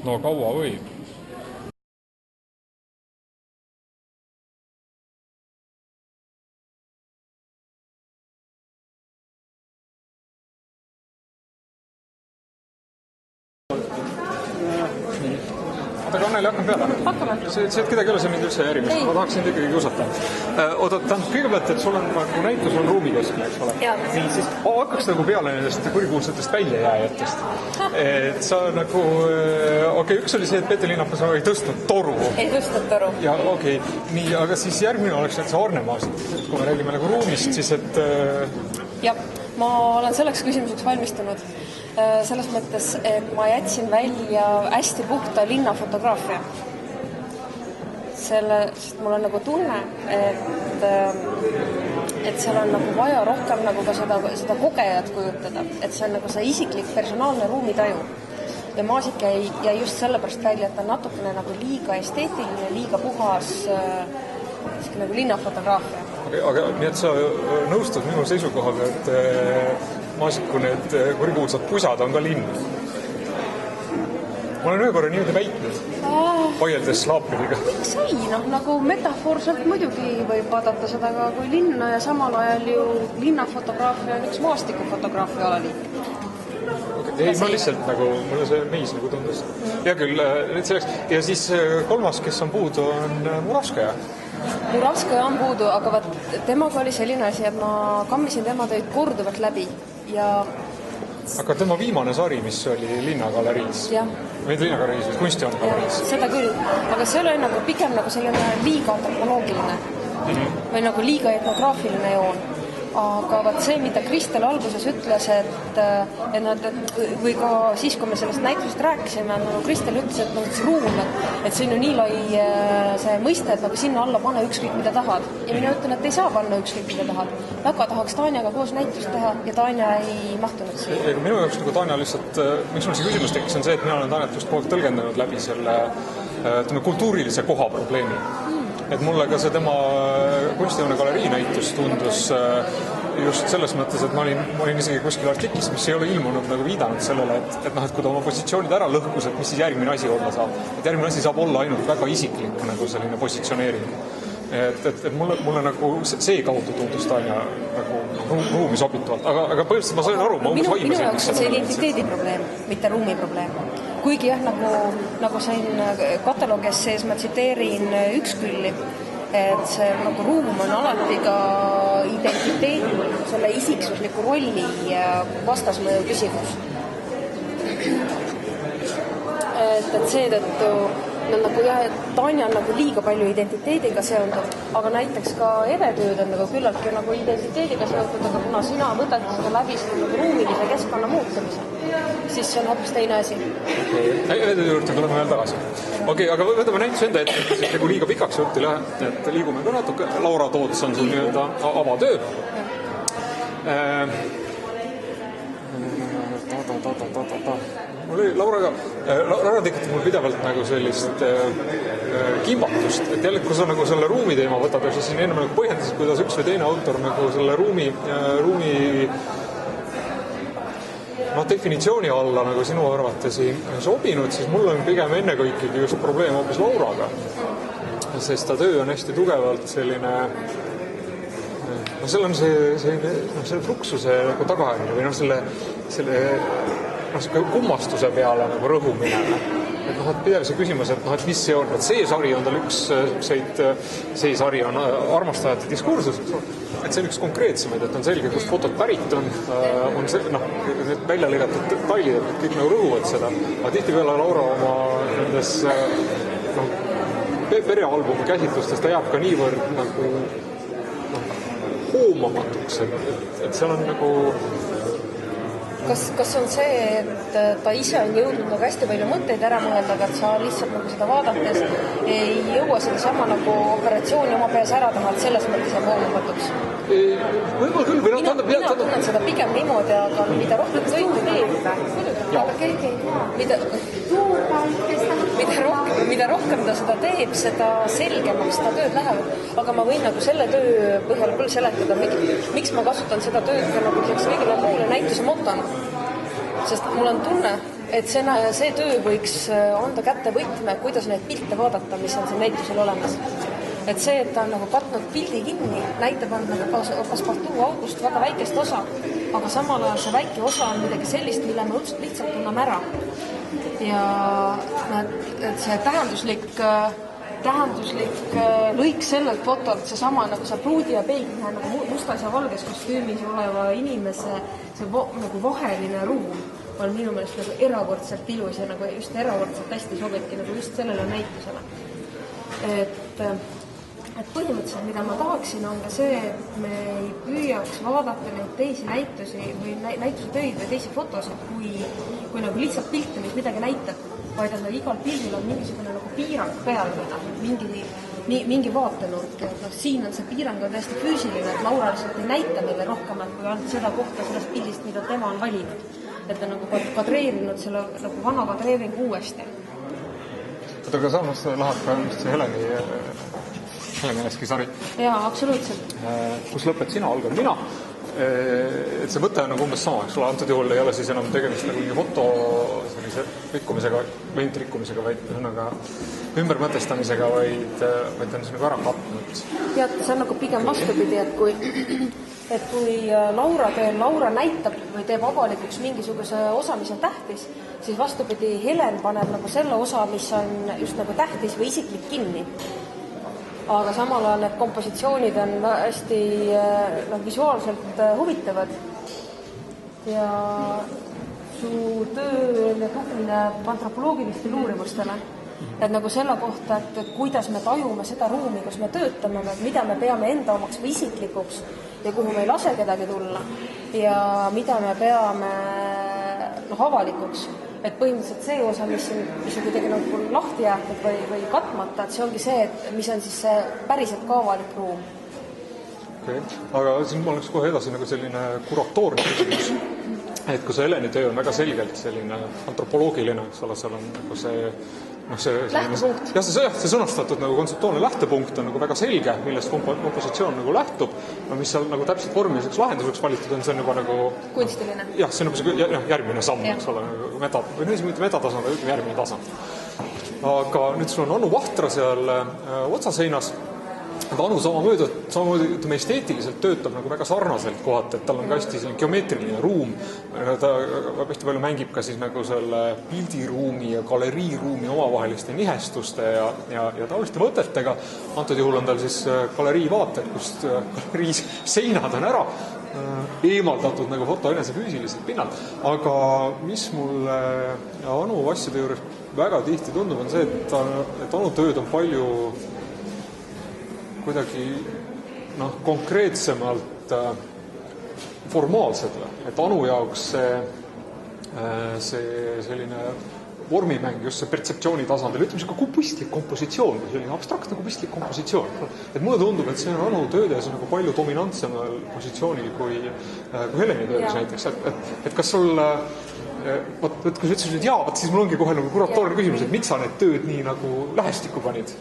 No kaua võib? Aga Anneli, hakkame peale. Hakkame. See, et kedagi ei ole, see mind üldse järgmist. Ma tahaksin ikkagi kiusata. Oota, kõigepealt, et sul on nagu näitus on ruumikeskne, eks ole? Nii, siis hakkaks nagu peale nendest kurikuulsatest väljajääjatest. Et sa nagu... Okei, üks oli see, et Peeter Linnapuu sa ei tõstnud toru. Ei tõstnud toru. Ja okei, nii, aga siis järgmine oleks, et sa Arnemaasid. Kui me räägime nagu ruumist, siis et... Jah, ma olen selleks küsimuseks valmistunud. Selles mõttes, et ma jätsin välja hästi puhta linnafotograafia. Sest mul on nagu tunne, et seal on nagu vaja rohkem nagu ka seda kogejat kujutada. Et see on nagu see isiklik personaalne ruumitaju. Ja Maasik jäi just sellepärast välja, et ta on natukene nagu liiga esteetiline, liiga puhas nagu linnafotograafia. Aga nii, et sa nõustud minu seisukohaga, et Maasiku need kurikuulsad pusad on ka linn. Ma olen ühe korra niimoodi väitnud, vaieldes Slaapiniga. Sai, nagu metafoorselt muidugi võib vaadata seda ka kui linna ja samal ajal ju linnafotograafia on üks maastikufotograafia alaliik. Ei, ma lihtsalt nagu, mulle see meis nagu tundus. Ja küll, selleks. Ja siis kolmas, kes on puudu, on Muravskaja. Muravskaja on puudu, aga temaga oli selline asi, et ma kammisin tema töid korduvalt läbi ja... Aga tema viimane sari, mis oli Linnagaleriis. Või Linnagaleriis, kunstihoongaleriis. Seda küll, aga see oli nagu pigem nagu selline liiga antropoloogiline või nagu liiga etnograafiline joon. Aga see, mida Kristel alguses ütles, või ka siis, kui me sellest näitusest rääkisime, nagu Kristel ütles, et see ruum, et see on ju nii lai see mõiste, et nagu sinna alla pane ükskõik, mida tahad. Ja mina ütlen, et ei saa panna ükskõik, mida tahad. Väga tahaks Tanjaga koos näitust teha ja Tanja ei mahtunud siia. Minu jaoks nagu Tanja lihtsalt, miks mul see küsimus tekkis, on see, et mina olen Tanjat just kogu tõlgendanud läbi selle kultuurilise koha probleemi. Et mulle ka see tema kunstihoone galerii näitus tundus just selles mõttes, et ma olin isegi kuskil artiklis, mis ei ole ilmunud nagu viidanud sellele, et kui ta oma positsioonid ära lõhkus, et mis siis järgmine asi olla saab. Et järgmine asi saab olla ainult väga isiklik nagu selline positsioneering. Et mulle nagu see kaudu tundus Tanja nagu ruumi sobituvalt. Aga põhimõtteliselt ma sain aru, ma umbes vaimasin. Minu jaoks on see identiteedi probleem, mitte ruumi probleem. Kuigi jah, nagu sain kataloogias sees, ma tsiteerin Ükskülli, et see nagu ruum on alati ka identiteedi, selle isiksusliku rolli vastasmõju küsimus. Et seetõttu nagu Tanja on nagu liiga palju identiteediga seondub, aga näiteks ka edetööd on nagu küllaltki nagu identiteediga seotud, aga kuna sina võtad seda läbi nagu ruumilise keskkonna muutumise, siis see on hoopis teine asi. Edetöö juurde tuleme veel tagasi. Okei, aga võtame näitus enda ette, et nagu liiga pikaks jutti lähe, et liigume ka natuke. Laura Toots on sul nii-öelda avatöö. Laura tekitab mul pidevalt nagu sellist kimbatust, et jälle, kui sa nagu selle ruumi teema võtad, ja siis enne nagu põhjendasid, kuidas üks või teine autor nagu selle ruumi definitsiooni alla nagu sinu arvates ei sobinud, siis mul on pigem ennekõikegi just probleem hoopis Lauraga. Sest ta töö on hästi tugevalt selline seal on see truksuse nagu tagaajamine või selle kummastuse peale nagu rõhumine. Et pidev see küsimus, et mis see on, et see sari on tal üks see sari on armastajate diskursus, et see on üks konkreetsemaid, et on selge, kust fotot pärit on see, need välja lõigatud detailid, et kõik nagu rõhuvad seda, aga tihtipeale Laura oma nendes perealbumi käsitlustes ta jääb ka niivõrd nagu hoomamatuks, et seal on nagu kas on see, et ta ise on jõudnud nagu hästi palju mõtteid ära mõelda, aga et sa lihtsalt nagu seda vaadates ei jõua sedasama nagu operatsiooni oma peas ära teha, et selles mõttes jääb hoomamatuks? Võib-olla küll, või mina tunnen seda pigem niimoodi, aga mida rohkem toitu teeb, mida rohkem ta seda teeb, seda selgemaks ta tööd läheb. Aga ma võin nagu selle töö põhjal küll seletada, miks ma kasutan seda tööd ka nagu kõigile muule näituse motona. Sest mul on tunne, et see töö võiks anda kätte võtme, kuidas neid pilte vaadata, mis on siin näitusel olemas. Et see, et ta on nagu katnud pildi kinni, näitab on nagu paspartuu august väga väikest osa, aga samal ajal see väike osa on midagi sellist, mille me lihtsalt tunneme ära. Ja et see tähenduslik lõik sellelt fotolt, seesama nagu see pruudi ja peigli nagu mustas ja valges kostüümis oleva inimese see nagu vaheline ruum on minu meelest nagu erakordselt ilus ja nagu just erakordselt hästi sobibki nagu just sellele näitusele. Et põhimõtteliselt, mida ma tahaksin, on ka see, et me ei püüaks vaadata neid teisi näitusi või näituse töid või teisi fotosid kui nagu lihtsalt pilte, mis midagi näitab, vaid et igal pildil on mingisugune nagu piirang peal või mingi vaatenurk. Siin on see piirang on täiesti füüsiline, et Laura lihtsalt ei näita meile rohkemat kui ainult seda kohta sellest pildist, mida tema on valinud. Et ta nagu kadreerinud selle nagu vana kadreeringu uuesti. Aga samas läheb ka just see Heleni Eskisari. Jaa, absoluutselt. Kus lõpet sina, algan mina. Et see võte on nagu umbes sama, eks ole, antud juhul ei ole siis enam tegemist nagu mingi foto sellise rikkumisega, või mitte rikkumisega, vaid ümbermõtestamisega, vaid on siis nagu ära katnud. Ja, see on nagu pigem vastupidi, et kui Laura näitab või teeb avalikuks mingisuguse osa, mis on tähtis, siis vastupidi Helen paneb nagu selle osa, mis on just nagu tähtis või isiklik kinni. Aga samal ajal need kompositsioonid on hästi visuaalselt huvitavad ja su töö tugineb antropoloogilistele uurimustele. Et nagu selle kohta, et kuidas me tajume seda ruumi, kus me töötame, mida me peame enda omaks või isiklikuks ja kuhu me ei lase kedagi tulla ja mida me peame avalikuks. Et põhimõtteliselt see osa, mis on kuidagi nagu lahti jäetud või katmata, et see ongi see, et mis on siis see päriselt ka avalik ruum. Okay. Aga siin ma oleks kohe edasi nagu selline kuratoorne küsimus. Et kui see Heleni töö on väga selgelt selline antropoloogiline, seal on nagu see lähtepunkt. Ja see sõnastatud nagu kontseptuaalne lähtepunkt on nagu väga selge, millest kompositsioon nagu lähtub, mis seal nagu täpselt vormiliseks lahenduseks valitud on, see on juba nagu kunstiline. Jah, see on nagu see järgmine samm, eks ole, või metatasand, või järgmine tasand. Aga nüüd sul on Anu Vahtra seal otsaseinas. Anu samamoodi ütleme, esteetiliselt töötab nagu väga sarnaselt kohati, et tal on ka hästi selline geomeetriline ruum. Ta hästi palju mängib ka siis nagu selle pildiruumi ja galeriiruumi omavaheliste nihestuste ja taoliste mõtetega. Antud juhul on tal siis galerii vaated, kust galerii seinad on ära eemaldatud nagu foto enese füüsiliselt pinnalt. Aga mis mulle Anu asjade juures väga tihti tundub, on see, et Anu tööd on palju kuidagi konkreetsemalt formaalsed. Et Anu jaoks see selline vormimäng, just see pertseptsiooni tasandil, ütleme see ka kubistlik kompositsioon, selline abstraktne kubistlik kompositsioon. Et mulle tundub, et see on Anu töödes nagu palju dominantsemal positsioonil kui Heleni töödes näiteks. Et kas sul kui sa ütlesid, et jaa, siis mul ongi kohe nagu kuratoorne küsimus, et miks sa need tööd nii nagu lähestikku panid?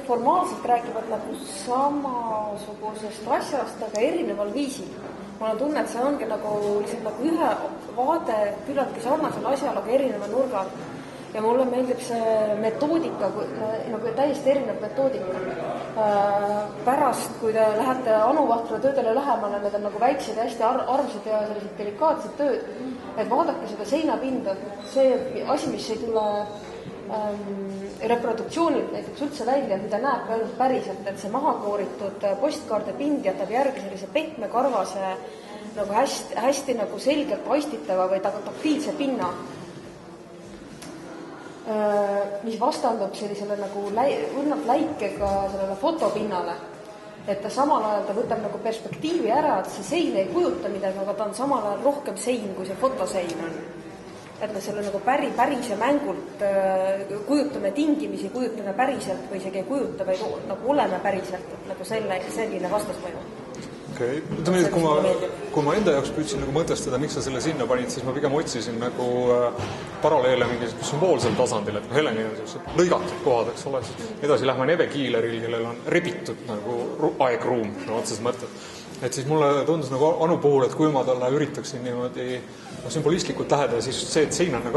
Formaalselt räägivad nagu samasugusest asjast, aga erineval viisil. Ma olen tunne, et see ongi nagu lihtsalt nagu ühe vaade küllaltki sarnasel asjal, aga erineva nurgal. Ja mulle meeldib see metoodika, nagu täiesti erinev metoodika. Pärast, kui te lähete Anu Vahtra töödele lähemale, need on nagu väiksed ja hästi armsad ja sellised delikaatsed tööd, et vaadake seda seinapinda, see asi, mis ei tule reproduktsioonilt näiteks üldse välja, mida näeb ka ainult päriselt, et see mahakooritud postkaarde pind jätab järgi sellise pehme karvase nagu hästi nagu selgelt aistitava või taktiilse pinna, mis vastandub sellisele nagu õnnalt läikega sellele fotopinnale. et ta samal ajal ta võtab nagu perspektiivi ära, et see sein ei kujuta midagi, aga ta on samal ajal rohkem sein, kui see fotosein on. Et me selle nagu päris ja mängult kujutame tingimisi, kujutame päriselt või isegi ei kujuta, vaid nagu oleme päriselt, et nagu selline vastasmõju. Okay. Kui ma enda jaoks püüdsin nagu mõtestada, miks sa selle sinna panid, siis ma pigem otsisin nagu paralleele mingi sümboolsel tasandil, et Heleni on sellised lõigatud kohad, eks ole, edasi lähme Eve Kiileril, kellel on rebitud nagu aegruum, no otseses mõttes. Et siis mulle tundus nagu Anu puhul, et kui ma talle üritaksin niimoodi sümbolistlikult läheda, siis just see, et sein on nagu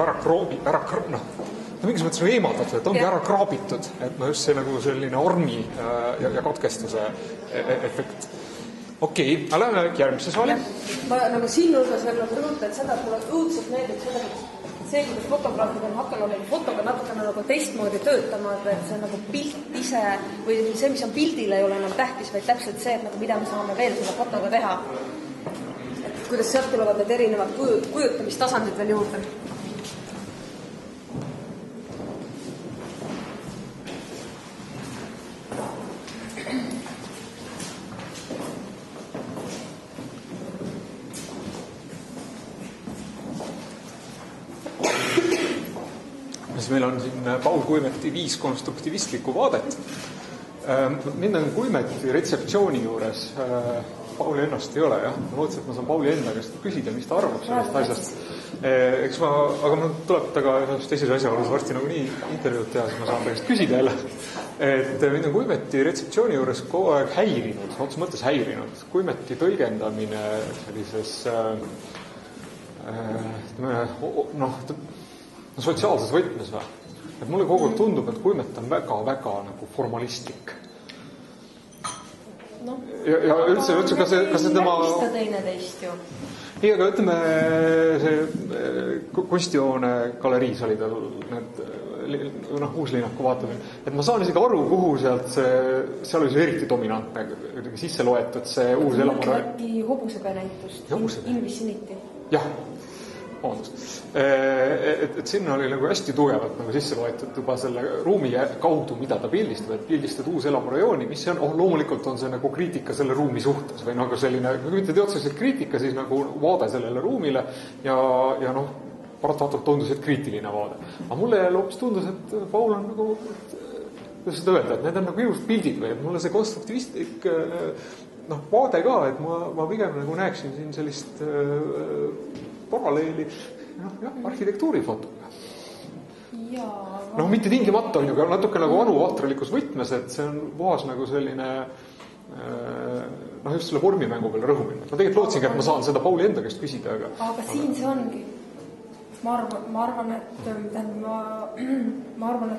mingis mõttes nagu eemaldatud, et ongi ära kraabitud, et just see nagu selline ormi ja katkestuse efekt. Okei, lähme järgmise saali. Ma nagu siin hulgas veel rõhutan seda, et mulle õudselt meeldib seda, see, kuidas fotograafid on hakanud fotoga natukene nagu teistmoodi töötama, et see nagu pilt ise või see, mis on pildil, ei ole enam tähtis, vaid täpselt see, et nagu mida me saame veel selle fotoga teha. Et kuidas sealt tulevad need erinevad kujutamistasandid veel juurde. Meil on siin Paul Kuimeti 5 konstruktivistlikku vaadet. Mind on Kuimeti retseptsiooni juures. Pauli ennast ei ole, jah. Ma lootsin, et ma saan Pauli enda käest küsida, mis ta arvab sellest asjast. Aga ma tuleb taga teises asjaolus varsti nagu nii intervjuud teha, siis ma saan ta käest küsida jälle. Et mind on Kuimeti retseptsiooni juures kogu aeg häirinud, otse mõttes häirinud. Kuimeti tõlgendamine sellises sotsiaalses võtmes või. Et mulle kogu aeg tundub, et Kuimet on väga-väga nagu formalistlik. No, ja üldse kas see tema... Märgista teine teist ju. Ei, aga ütleme, see kunstijoone galeriis oli tal need uuslinnaku vaatamine. Et ma saan isegi aru, kuhu seal oli see eriti dominantne, sisse loetud see uus elamura. Äkki hobusega näitust, Invicinity. Jah. Et sinna oli nagu hästi tugevalt nagu sisse loetud juba selle ruumi kaudu, mida ta pildistab, et pildistad uus elamurajooni, mis see on, loomulikult on see nagu kriitika selle ruumi suhtes või nagu selline, kui mitte teotseselt kriitika, siis nagu vaade sellele ruumile ja paratamatult tundus, et kriitiline vaade. Aga mulle loopis tundus, et Paul on nagu, kuidas seda öelda, et need on nagu just pildid või, et mulle see konstruktivistlik vaade ka, et ma pigem nagu näeksin siin sellist paralleeli arhitektuurifotoga. Mitte tingimata on ju natuke nagu Anu vahtralikus võtmes, et see on puhas nagu selline just selle vormimängu peale rõhumine. Ma tegelikult lootsingi, et ma saan seda Pauli enda käest küsida. Aga siin see ongi. Ma arvan, et see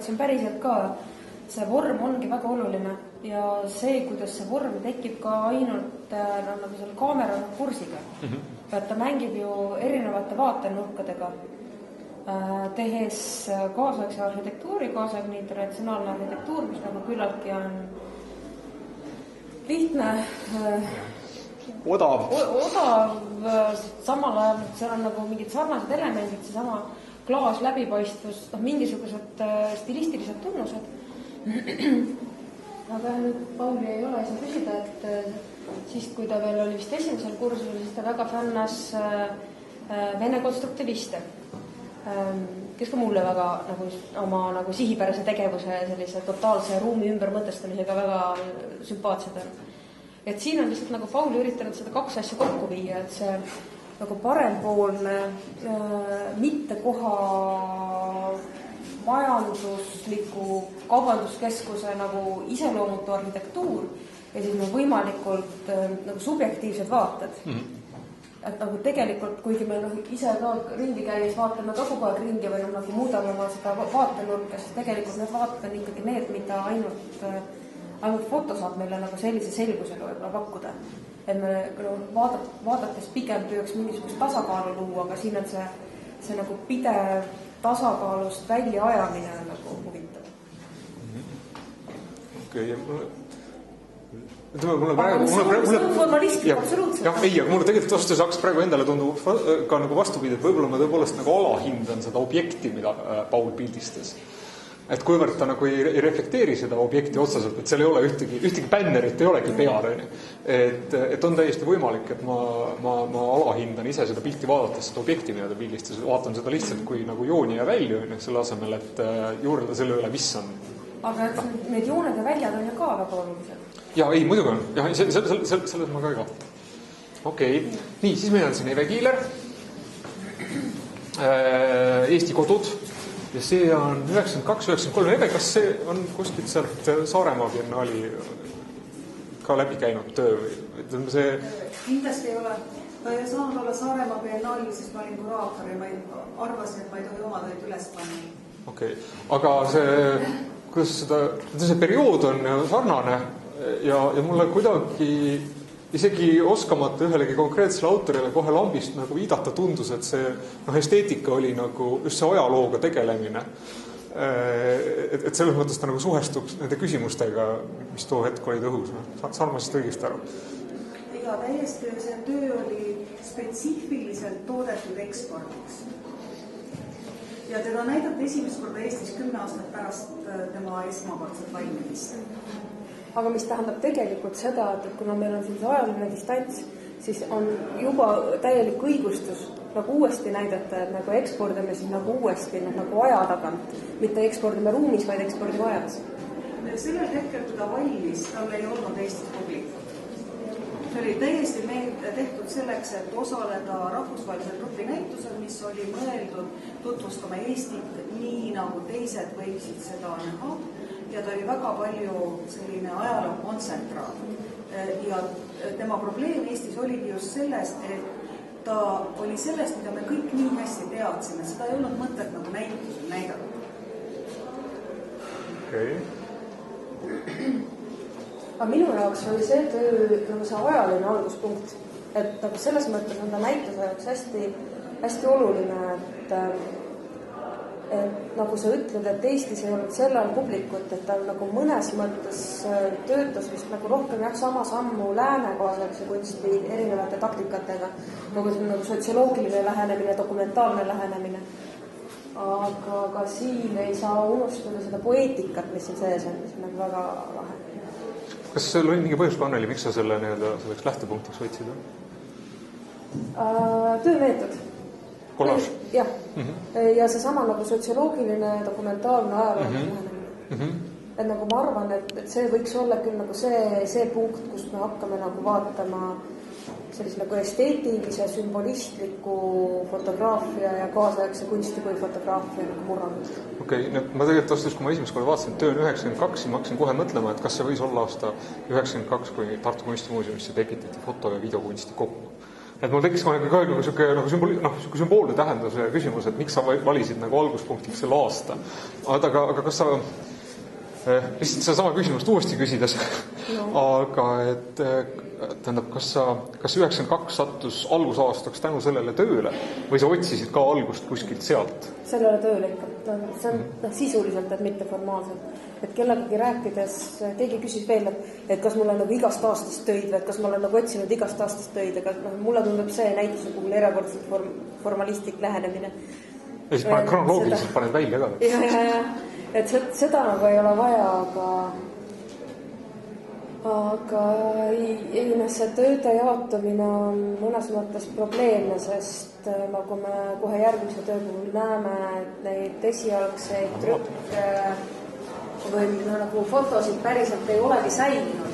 on päriselt ka. See vorm ongi väga oluline ja see, kuidas see vorm tekib ka ainult nagu selle kaamera kursiga. Et ta mängib ju erinevate vaatenurkadega, tehes kaasaegse arhitektuuri, kaasaegne internatsionaalne arhitektuur, mis nagu küllaltki on lihtne, odav, samal ajal seal on nagu mingid sarnased elemendid, see sama klaas, läbipaistvus, mingisugused stilistilised tunnused. Aga nüüd Pauli ei ole saa küsida, et siis kui ta veel oli vist esimesel kursusel, siis ta väga fännas vene konstruktiviste, kes ka mulle väga nagu oma nagu sihipärase tegevuse sellise totaalse ruumi ümbermõtestamisega väga sümpaatsed on. Et siin on lihtsalt nagu Pauli üritanud seda 2 asja kokku viia, et see nagu parempoolne mitte koha majandusliku kaubanduskeskuse nagu iseloomutu arhitektuur ja siis nagu võimalikult nagu subjektiivsed vaated. Et nagu tegelikult, kuigi me ise ka ringi käies vaatame ka kogu aeg ringi või nagu muudame oma seda vaatenurka, siis tegelikult need vaated on ikkagi need, mida ainult foto saab meile nagu sellise selgusega võib-olla pakkuda. Et me vaadates pigem püüaks mingisugust tasakaalu luua, aga siin on see nagu pidev tasakaalust välja ajamine on nagu huvitav. Okei, formalistlik, absoluutselt. Jah, ei, aga mulle tegelikult vastus hakkas praegu endale tundub ka nagu vastupidi, et võib-olla ma tõepoolest nagu alahindan seda objekti, mida Paul pildistas. et kuivõrd ta nagu ei reflekteeri seda objekti otseselt, et seal ei ole ühtegi bännerit ei olegi peal, et on täiesti võimalik, et ma alahindan ise seda pilti vaadates seda objekti, mida ta pildistas, vaatan seda lihtsalt kui nagu jooni ja välju, selle asemel, et juurelda selle üle, mis on. Aga need jooned ja väljad on ju ka väga olulised. Ja ei, muidugi on. Ja, selles ma ka ei kahtle. Okei. Nii, siis meil on siin Eve Kiiler. Eesti kodud. Ja see on 92-93. Eve, kas see on kuskilt sealt Saaremaa biennaali ka läbi käinud töö? See... Kindlasti ei ole. Ta ei saanud olla Saaremaa biennaalil, siis ma olin kuraator ja ma arvasin, et ma ei tohi oma tööd üles panna. Okei. Aga kuidas see periood on sarnane ja mulle kuidagi isegi oskamata ühelegi konkreetsele autorile kohe lambist nagu viidata tundus, et see esteetika oli nagu just see ajalooga tegelemine. Et selles mõttes ta nagu suhestub nende küsimustega, mis too hetk olid õhus. Saan ma siis õigesti aru? Ega täiesti see töö oli spetsiifiliselt toodetud ekspordiks. Ja teda näidati esimest korda Eestis 10 aastat pärast tema esmakordset valmimist. Aga mis tähendab tegelikult seda, et kuna meil on siin ajaline distants, siis on juba täielik õigustus nagu uuesti näidata, et nagu ekspordime siis nagu uuesti nagu aja tagant. Mitte ekspordime ruumis, vaid ekspordime ajas. Sellel hetkel, kui ta valmis, tal ei olnud Eestis publikut. See oli täiesti tehtud selleks, et osaleda rahvusvahelisel grupinäitusel, mis oli mõeldud tutvustama Eestit nii, nagu teised võiksid seda näha. Ja ta oli väga palju selline ajaloo kontsentraat. Ja tema probleem Eestis oligi just sellest, et ta oli sellest, mida me kõik nii hästi teadsime. Seda ei olnud mõtet nagu näitusel näidata. Okei. Aga minu jaoks oli see töö nagu see ajaline alguspunkt, et nagu selles mõttes on ta näituse jaoks hästi oluline, et nagu sa ütled, et Eestis ei olnud sellal publikut, et ta nagu mõnes mõttes töötas vist nagu rohkem sama sammu lääne kaasaegse kunsti erinevate taktikatega, nagu see nagu sotsioloogiline lähenemine, dokumentaalne lähenemine. Aga siin ei saa unustada seda poeetikat, mis siin sees on, mis on nagu väga lahe. Kas seal oli mingi põhjus, Anneli, miks sa selle selleks lähtepunktiks võtsid? Töömeetod. Kollage? Jah. Ja see sama nagu sotsioloogiline, dokumentaalne ajalooline. Et nagu ma arvan, et see võiks olla küll nagu see punkt, kus me hakkame nagu vaatama sellise nagu esteetilise, sümbolistliku fotograafia ja kaasaegse kunsti kui fotograafia nagu murrandus. Okei, ma tegelikult vastus, kui ma esimest korda vaatasin töö 92, siis ma hakkasin kohe mõtlema, et kas see võis olla aasta 92, kui Tartu Kunstimuuseumisse tekitati foto- ja videokunsti kokku. Et mul tekkis nagu sümboolne tähenduse küsimus, et miks sa valisid nagu alguspunktiks selle aasta. Aga kas sa lihtsalt seda sama küsimust uuesti küsides, aga et tähendab, kas 92 sattus algusaastaks tänu sellele tööle või sa otsisid ka algust kuskilt sealt? Sellele tööle ikka. See on sisuliselt, et mitte formaalselt. Et kellegagi rääkides, keegi küsis veel, et kas mul on nagu igast aastast töid või et kas ma olen nagu otsinud igast aastast töid, aga mulle tundub see näituse puhul erakordselt formalistlik lähenemine. Ja siis kronoloogiliselt paned välja ka. Ja. Et seda nagu ei ole vaja, aga see tööde jaotamine on mõnes mõttes probleemne, sest nagu me kohe järgmise töö puhul näeme, et neid esialgseid trükke või nagu fotosid päriselt ei olegi säilinud.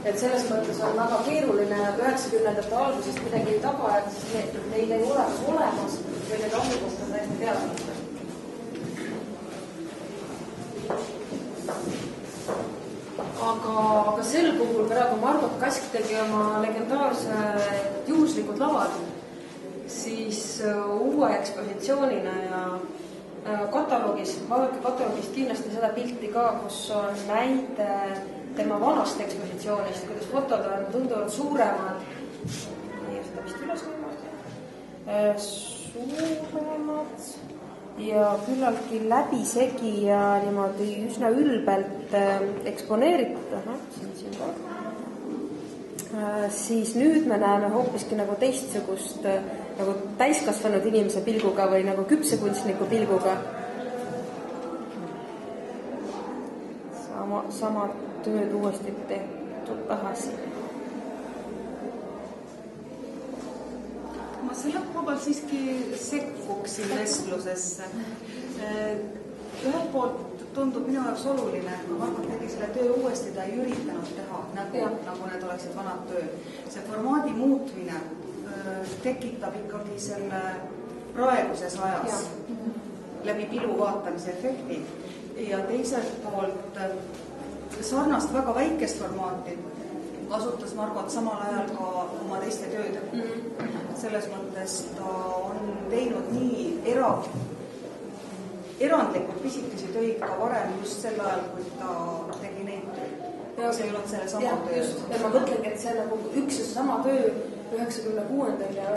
Et selles mõttes on väga keeruline 90-ndate algusest midagi taga, et neil ei ole olemas või need asutust on täiesti teadnud. Aga sel puhul praegu Margot Kask tegi oma legendaarse juhuslikud lavad, siis uue ekspositsioonina ja kataloogis, vaadake kataloogist kindlasti seda pilti ka, kus on näide tema vanast ekspositsioonist, kuidas fotod on tunduvalt suuremad, seda vist üles suuremad ja küllaltki läbisegi ja niimoodi üsna ülbelt eksponeeritud. Siis nüüd me näeme hoopiski nagu teistsugust nagu täiskasvanud inimese pilguga või nagu küpse kunstniku pilguga. samad tööd uuesti tehtud tagasi. Ma selle koha siiski sekkuksin vestlusesse. Ühelt poolt tundub minu jaoks oluline, et kui Margot tegi selle töö uuesti, ta ei üritanud teha nagu need oleksid vanad tööd. See formaadi muutmine tekitab ikkagi selle praeguses ajas läbi pilu vaatamise efekti ja teiselt poolt sarnast väga väikest formaati kasutas Margot samal ajal ka oma teiste tööde. Selles mõttes ta on teinud nii erandlikult pisikesi töid ka varem just sel ajal, kui ta tegi neid tööd. See ei olnud selle sama töö. Ja ma mõtlengi, et see nagu üks ja sama töö 96. ja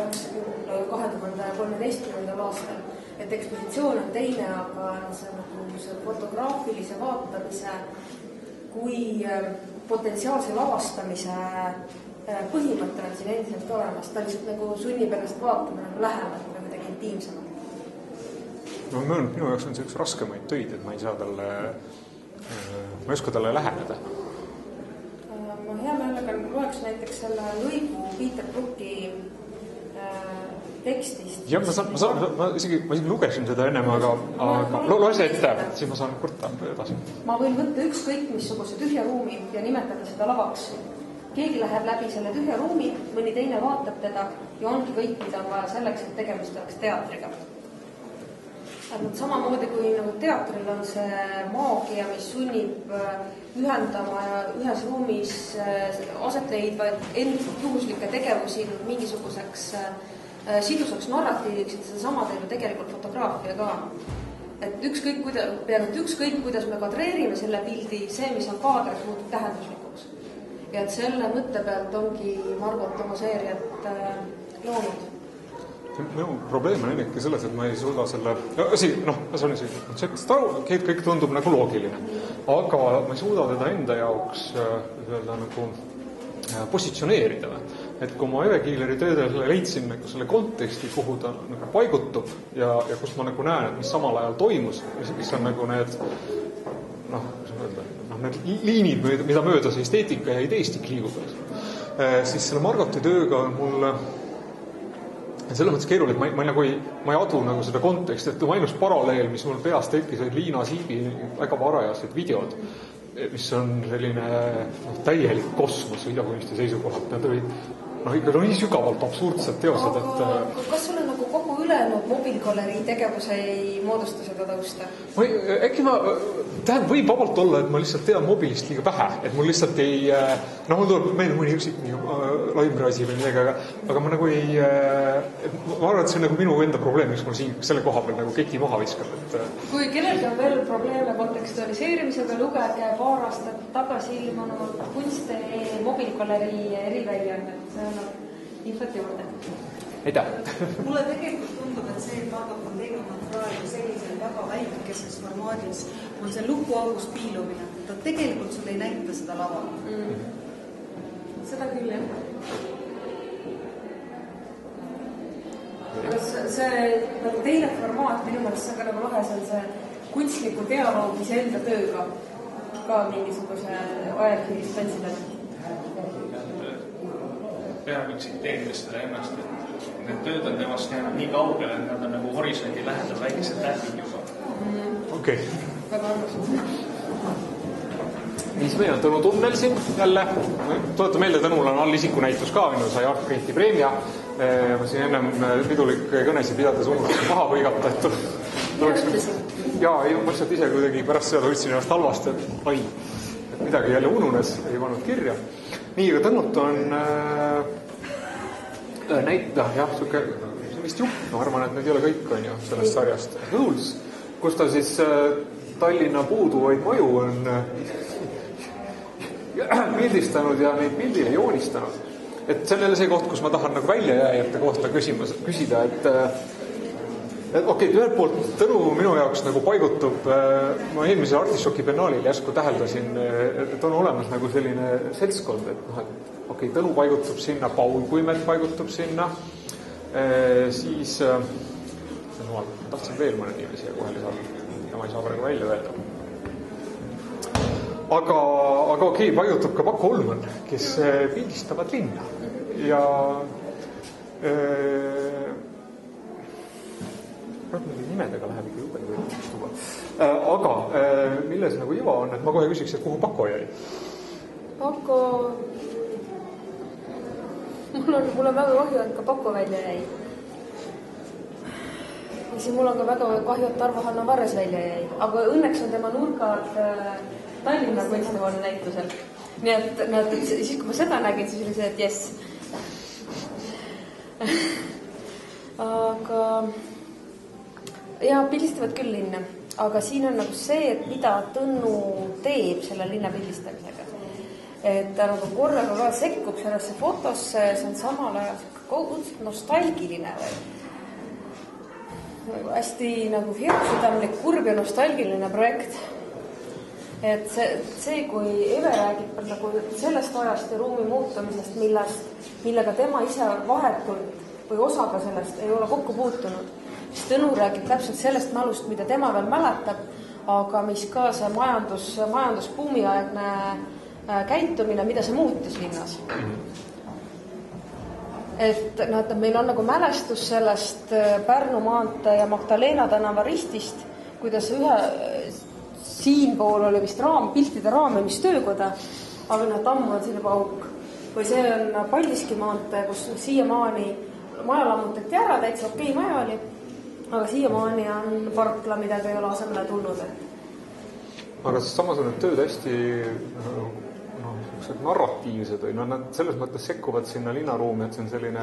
2013. aastal. Et ekspositsioon on teine, aga see fotograafilise vaatamise kui potentsiaalse lavastamise põhimõte on siin endiselt olemas. Ta lihtsalt nagu sunnib ennast vaatama nagu lähemalt või midagi intiimsemalt. No ma möönan, minu jaoks on see üks raskemaid töid, et ma ei saa talle, ma ei oska talle läheneda. Ma hea meelega loeks näiteks selle lõigu Peter Brooki tekstist. Jah, ma isegi lugesin seda ennem, aga loe see ette, siis ma saan kurta edasi. Ma võin võtta ükskõik missuguse tühja ruumi ja nimetada seda lavaks. Keegi läheb läbi selle tühja ruumi, mõni teine vaatab teda ja ongi kõik, mida on vaja selleks, et tegemist oleks teatriga. Samamoodi kui nagu teatril on see maagia, mis sunnib ühendama ja ühes ruumis aset leidvaid endiselt juhuslikke tegevusi mingisuguseks sidusaks narratiiviks, et seda sama teeb tegelikult fotograafia ka. Et ükskõik, kuidas me kadreerime selle pildi, see, mis on kaadris, muutub tähenduslikuks. Ja et selle mõtte pealt ongi Margot oma seeriat loonud. Minu probleem on ennekki selles, et ma ei suuda selle... kõik tundub nagu loogiline, aga ma ei suuda teda enda jaoks nagu positsioneerida. Et kui ma Eve Kiileri töödele leidsin nagu selle konteksti, kuhu ta nagu paigutub ja kus ma nagu näen, et mis samal ajal toimus, mis on nagu need need liinid, mida mööda see esteetika ja ideestik liigub, siis selle Margoti tööga on mul selles mõttes keeruline, et ma ei adu nagu seda konteksti, et ainus paralleel, mis mul peas tekkis, olid Liina Siibi väga varajased videod, mis on selline täielik kosmos videokunsti seisukohalt. Need olid ikka nii sügavalt absurdsed teosed, et... Kas sulle nagu kogu ülejäänud mobiilgalerii tegevus ei moodusta seda tausta? Äkki võib vabalt olla, et ma lihtsalt tean mobiilist liiga vähe, et mul lihtsalt ei... mul tuleb meelde mõni üksik laimkraasi või midagi, aga ma nagu ei... Ma arvan, et see on nagu minu enda probleem, miks mul siin selle koha peal nagu keti maha viskab. Kui kellelgi on veel probleeme kontekstualiseerimisega, lugege paar aastat tagasi ilmunud kunste mobiilgalerii eriväljaannet, see on infot juurde. Aitäh! Mulle tegelikult tundub, et see, et Margot on teinud praegu sellisel väga väikeses formaadis, on see lukuaugust piilumine. Ta tegelikult sul ei näita seda lava. Seda küll, jah. See nagu teine formaat, minu mõttes see on ka nagu lahes, on see kunstliku dialoog iseenda tööga ka mingisuguse ajakirjast tantsida. Peaaegu tsiteerides seda ennast, et need tööd on temast jäänud nii kaugele, et nad on nagu horisondi lähedal väikesed tähvid juba. Okei. Väga arvasin. Siis meil on Tõnu Tunnel siin jälle. Tuletan meelde, Tõnul on all isikunäitus ka, minu sai Artprinti preemia. Ma siin ennem pidulik kõnesi pidades unustasin maha põigata, et ja ma lihtsalt ise kuidagi pärast seda võtsin ennast halvasti, et midagi jälle ununes, ei pannud kirja. Nii, aga Tõnut on see vist jupp, ma arvan, et need ei ole kõik on ju sellest sarjast. Tools, kus ta siis Tallinna puuduvaid maju on pildistanud ja neid pildile joonistanud. Et see on jälle see koht, kus ma tahan nagu väljajääjate kohta küsida, et okei, ühelt poolt Tõnu minu jaoks nagu paigutub, ma eelmisel Artišoki biennaalil järsku täheldasin, et on olemas nagu selline seltskond, et okei, Tõnu paigutub sinna, Paul Kuimet paigutub sinna, siis ma tahtsin veel mõne nime siia kohe lisada ja ma ei saa praegu välja öelda. aga okei, paigutab ka Paku Olman, kes pildistavad linna ja nimedega läheb ikka jube võimalus tuba. Aga milles nagu iva on, et ma kohe küsiks, et kuhu Pako jäi? Pako... Mul on väga kahju, et ka Pako välja jäi. Ja siis mul on ka väga kahju, et Tarvo Hanna Varres välja jäi. Aga õnneks on tema nurgad Tallinna kunstihoone näitusel. Nii et siis, kui ma seda nägin, siis oli see, et jess. Aga... Ja pildistavad küll linna, aga siin on nagu see, et mida Tõnnu teeb selle linna pildistamisega. Et ta nagu korraga ka sekkub sellesse fotosse, see on samal ajal kogudselt nostalgiline või hästi nagu hirmsüdamlik, kurb ja nostalgiline projekt. Et see kui Eve räägib nagu sellest ajast ja ruumi muutumisest, millega tema ise vahetult või osaga sellest ei ole kokku puutunud. Siis Tõnu räägib täpselt sellest mälust, mida tema veel mäletab, aga mis ka see majandusbuumiaegne käitumine, mida see muutis linnas. Et meil on nagu mälestus sellest Pärnu maantee ja Magdalena tänava ristist, kuidas siinpool oli vist piltide raamimistöökoda, aga ammu on siin juba auk. Või see on Paldiski maantee, kus siiamaani maja lammutati ära, täitsa okei maja oli, aga siiamaani on parkla, midagi ei ole asemele tulnud. Aga samas on need tööd hästi narratiivsed või nad selles mõttes sekkuvad sinna linnaruumi, et see on selline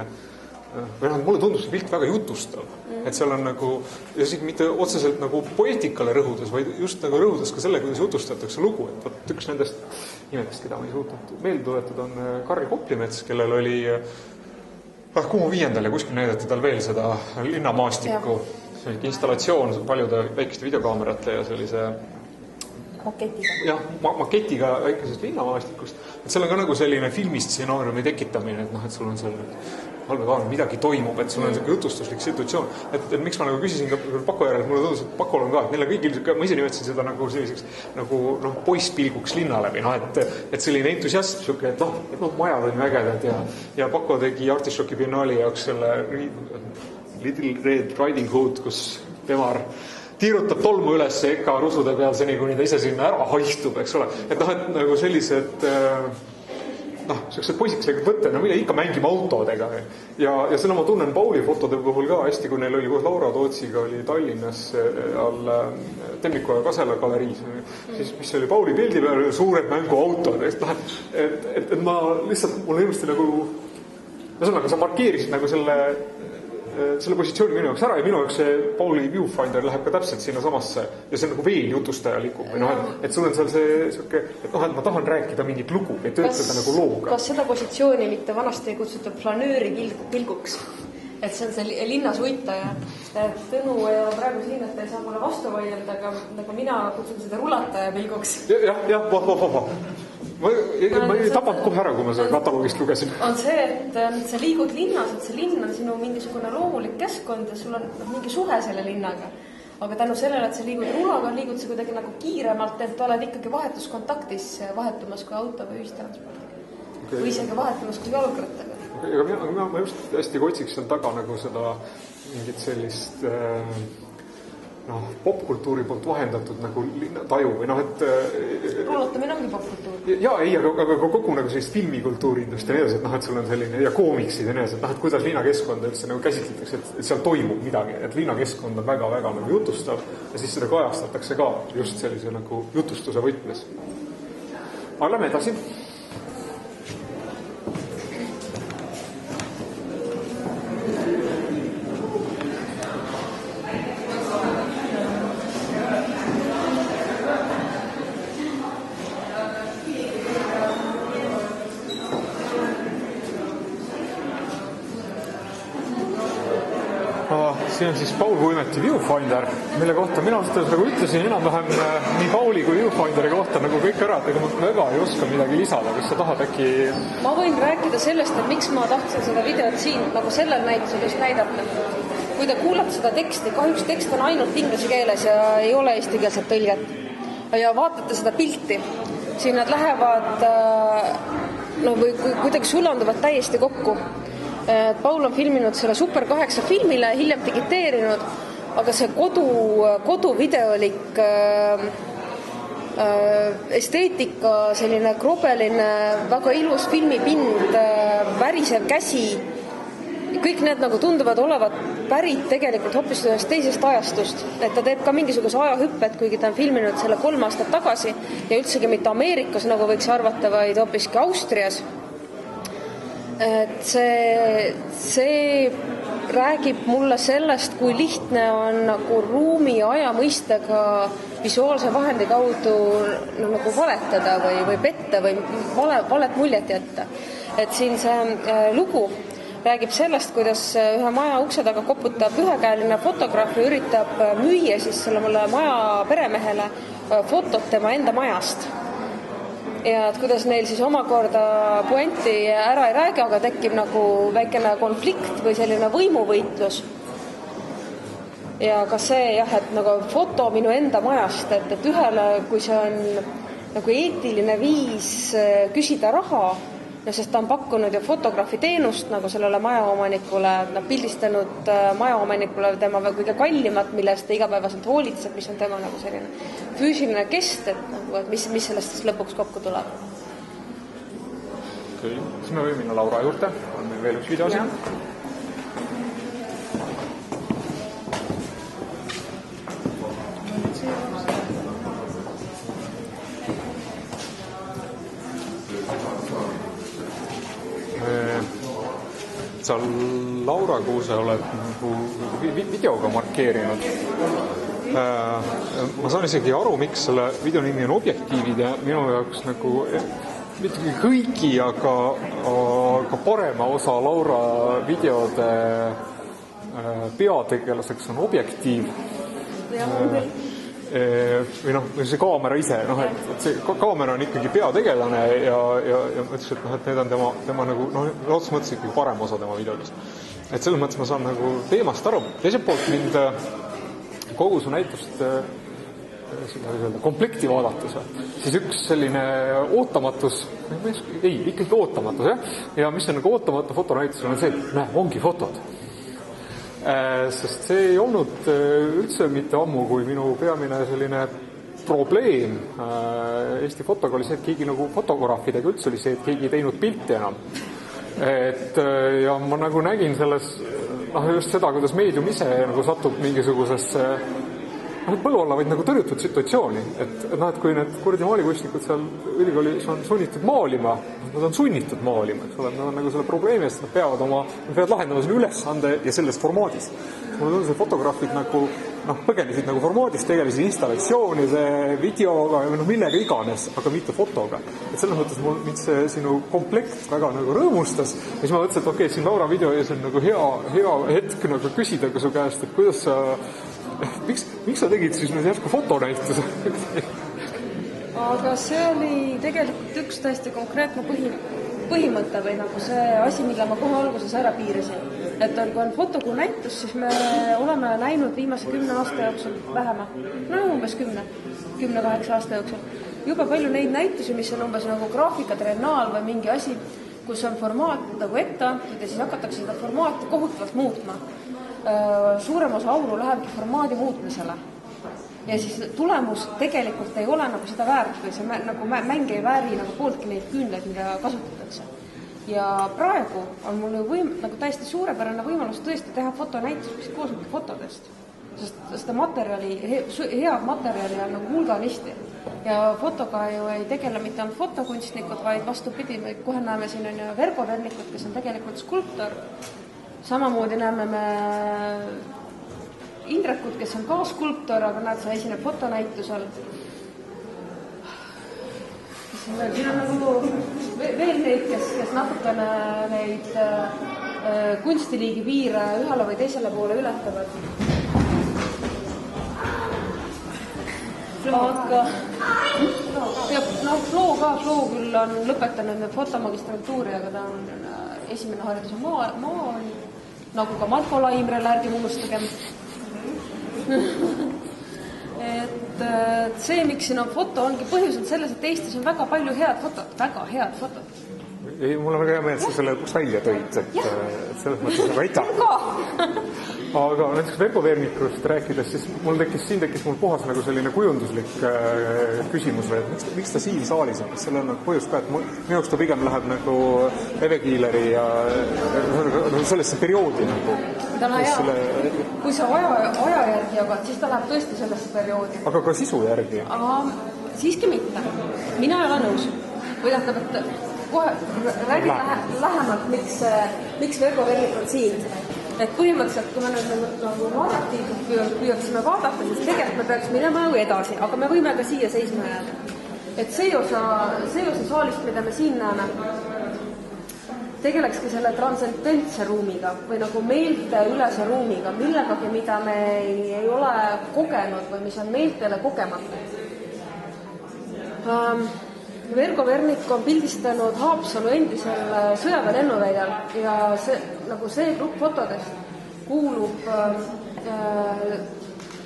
mulle tundub see pilt väga jutustav, et seal on nagu ja siis mitte otseselt nagu poeetikale rõhudes, vaid just nagu rõhudes ka selle, kuidas jutustatakse lugu, et üks nendest nimedest, keda ma ei suutnud meelde tuletada, on Karl Koplimets, kellel oli Kumu 5. ja kuskil näidati tal veel seda linnamaastikku. See oli installatsioon paljude väikeste videokaamerate ja sellise maketiga. Jah, maketiga väikesest linnamaastikust. Et seal on ka nagu selline filmistsenaariumi tekitamine, et sul on seal halvekaamera, midagi toimub, et sul on selline jutustuslik situatsioon. Et miks ma nagu küsisin ka Pako järel, et mulle tundus, et Pakol on ka, et neil on kõigil, ma ise nimetasin seda nagu selliseks nagu poisspilguks linna läbi, et selline entusiasm, siuke, et majad on vägedad ja Pako tegi Artišoki biennaali jaoks selle Little Red Riding Hood, kus temar tiirutab tolmu üles eka rusude peal seni, kuni ta ise sinna ära haihtub, eks ole. Et nagu sellised sellised poisikesed võtte, mille ikka mängime autodega. Ja seda ma tunnen Pauli fotode puhul ka hästi, kui neil oli koos Laura Tootsiga oli Tallinnas all Temmiku ja Kasela galeriis. Siis mis oli Pauli pildi peal, suured mänguautod. Et ma lihtsalt, mul ilmselt nagu sa markeerisid nagu selle positsiooni minu jaoks ära ja minu jaoks see Pauli viewfinder läheb ka täpselt sinna samasse ja see on nagu veel jutustajalikum. Et sul on seal see siuke, et ma tahan rääkida mingit lugu ja töötada nagu looga. Kas seda positsiooni mitte vanasti ei kutsutud flanööri pilguks? Et see on see linnas uitaja. Tõnu ei ole praegu siin, et ta ei saa mulle vastu vaielda, aga mina kutsun seda rulataja pilguks. Jah, ma ei tabanud kohe ära, kui ma seda kataloogist lugesin. On see, et sa liigud linnas, et see linn on sinu mingisugune loomulik keskkond ja sul on mingi suhe selle linnaga. Aga tänu sellele, et sa liigud rulaga, liigud sa kuidagi nagu kiiremalt, et oled ikkagi vahetuskontaktis vahetumas kui auto või ühistranspordiga. Või isegi vahetumas kui jalgrattaga. Aga ma just hästi otsiks seal taga nagu seda mingit sellist popkultuuri poolt vahendatud nagu taju või et rulatamine ongi popkultuur. Aga kogu nagu sellist filmikultuuridest ja nii edasi, et sul on selline ja koomiksid ja nii edasi, et kuidas linnakeskkonda üldse nagu käsitletakse, et seal toimub midagi, et linnakeskkond on väga-väga nagu jutustav ja siis seda kajastatakse ka just sellise nagu jutustuse võtmes. Aga lähme edasi. See on siis Paul Kuimeti viewfinder, mille kohta mina nagu ütlesin enam-vähem nii Pauli kui viewfinderi kohta nagu kõik ära, et ega ma väga ei oska midagi lisada, kas sa tahad äkki... Ma võin rääkida sellest, et miks ma tahtsin seda videot siin nagu sellel näitusel just näidata. Kui te kuulate seda teksti, kahjuks tekst on ainult inglise keeles ja ei ole eestikeelset tõlget ja vaatate seda pilti, siin nad lähevad või kuidagi sulanduvad täiesti kokku. Paul on filminud selle Super 8 filmile, hiljem digiteerinud, aga see koduvideolik esteetika, selline krobeline, väga ilus filmipind, värisev käsi, kõik need nagu tunduvad olevat pärit tegelikult hoopis ühest teisest ajastust, et ta teeb ka mingisuguse ajahüpped, kuigi ta on filminud selle 3 aastat tagasi ja üldsegi mitte Ameerikas, nagu võiks arvata, vaid hoopiski Austrias. Et see räägib mulle sellest, kui lihtne on nagu ruumi ja aja mõistega visuaalse vahendi kaudu nagu valetada või petta või valet muljet jätta. Et siin see lugu räägib sellest, kuidas ühe maja ukse taga koputab ühekäeline fotograaf ja üritab müüa siis sellele maja peremehele fotot tema enda majast. Ja et kuidas neil siis omakorda puenti ära ei räägi, aga tekib nagu väikene konflikt või selline võimuvõitlus. Ja ka see jah, et nagu foto minu enda majast, et ühele, kui see on nagu eetiline viis küsida raha, sest ta on pakkunud ju fotograafi teenust nagu sellele majaomanikule, pildistanud majaomanikule tema kõige kallimat, millest ta igapäevaselt hoolitseb, mis on tema nagu selline füüsiline kest, et mis sellest siis lõpuks kokku tuleb. Okay. Siis me võime minna Laura juurde, on meil veel üks video siin. Sa, Laura, kui sa oled nagu videoga markeerinud. Ma saan isegi aru, miks selle video nimi on Objektiivid ja minu jaoks nagu mitte kõigi, aga parema osa Laura videode peategelaseks on objektiiv. Või see kaamera ise, et see kaamera on ikkagi peategelane ja mõtlesin, et need on tema nagu, otsus mõtlesin ikkagi parem osa tema videodest. Et selles mõttes ma saan nagu teemast aru. Teiselt poolt mind kogu su näitust komplekti vaadates, siis üks selline ootamatus, ikkagi ootamatus, jah? Ja mis on nagu ootamatu fotonäitus on see, et ongi fotod. Sest see ei olnud üldse mitte ammu, kui minu peamine selline probleem Eesti fotoga oli see, et keegi nagu fotograafidega üldse oli see, et keegi ei teinud pilti enam. Ja ma nagu nägin selles just seda, kuidas meedium ise nagu satub mingisugusesse põllu olla vaid nagu tõrjutud situatsiooni, et kui need kurdi maalikunstnikud seal ülikoolis on sunnitud maalima, nad on sunnitud maalima, nad on nagu selle probleemi eest, nad peavad lahendama selle ülesande ja selles formaadis. Mulle tundus, et fotograafid nagu põgenesid nagu formaadis, tegelesid installatsioonide, videoga ja millega iganes, aga mitte fotoga. Et selles mõttes mind see sinu komplekt väga nagu rõõmustas ja siis ma mõtlesin, et okei, siin Laura video ees on nagu hea hetk nagu küsida ka su käest, et kuidas sa miks sa tegid siis nüüd järsku fotonäituse? Aga see oli tegelikult üks täiesti konkreetne põhimõte või nagu see asi, mille ma kohe alguses ära piirasin. Et kui on fotokuu näitus, siis me oleme näinud viimase 10 aasta jooksul vähema. Umbes 10-8 aasta jooksul. Juba palju neid näitusi, mis on umbes nagu graafika, triennaal või mingi asi, kus on formaat nagu ette antud ja siis hakatakse seda formaati kohutavalt muutma. Suurem osa auru lähebki formaadi muutmisele. Ja siis tulemus tegelikult ei ole nagu seda väärt või see nagu mäng ei vääri nagu pooltki neid küünleid, mida kasutatakse. Ja praegu on mul nagu täiesti suurepärane võimalus tõesti teha fotonäitus, mis koosnebki fotodest. Sest seda materjali, head materjali on nagu hulganisti. Ja fotoga ju ei tegele mitte ainult fotokunstnikud, vaid vastupidi, me kohe näeme siin on ju Vergo Vernikut, kes on tegelikult skulptor. Samamoodi näeme me Indrekut, kes on ka skulptor, aga näed, sa esineb fotonäitusel. Siin on nagu veel neid, kes natukene neid kunstiliigi piire ühele või teisele poole ületavad. Aga Flo küll on lõpetanud fotomagistrantuuri, aga ta on esimene haridus on nagu ka Marko Laimrel, ärgi unustagem. et see, miks siin on foto, ongi põhjus on selles, et Eestis on väga palju head fotot. Ei, mul on väga hea meel, et sa selle lõpuks välja tõid, et selles mõttes aga aitäh. Aga näiteks Vergo Vernikust rääkides, siis siin tekkis mul puhas nagu selline kujunduslik küsimus või, et miks ta siin saalis on, kas selle on nagu põhjus ka, et minu jaoks ta pigem läheb nagu Eve Kiileri ja sellesse perioodi nagu. Kui sa aja järgi jagad, siis ta läheb tõesti sellesse perioodi. Aga ka sisu järgi? Siiski mitte. Mina ei ole nõus. Või tähendab, et kohe räägin lähemalt, miks Vergo Vernik on siin. Et põhimõtteliselt, kui me nüüd nagu narratiivselt püüaksime vaadata, siis tegelikult me peaks minema nagu edasi, aga me võime ka siia seisma jääda. Et see osa saalist, mida me siin näeme, tegelekski selle transcendentse ruumiga või nagu meelte ülese ruumiga, millegagi, mida me ei ole kogenud või mis on meeltele kogematu. Vergo Vernik on pildistanud Haapsalu endisel sõjaväe lennuväljal ja see grupp fotodest kuulub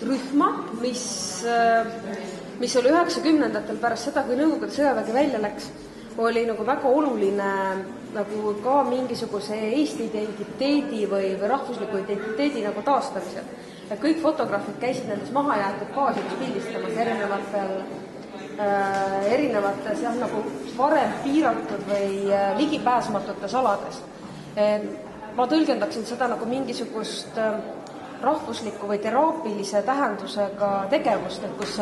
rühma, mis oli 90-ndatel pärast seda, kui Nõukogude sõjavägi välja läks, oli nagu väga oluline nagu ka mingisuguse Eesti identiteedi või rahvusliku identiteedi nagu taastamisel. Ja kõik fotograafid käisid nendes mahajäetud baasides pildistamas erinevates nagu varem piiratud või ligipääsmatutes alades. Ma tõlgendaksin seda nagu mingisugust rahvusliku või teraapilise tähendusega tegevust, et kus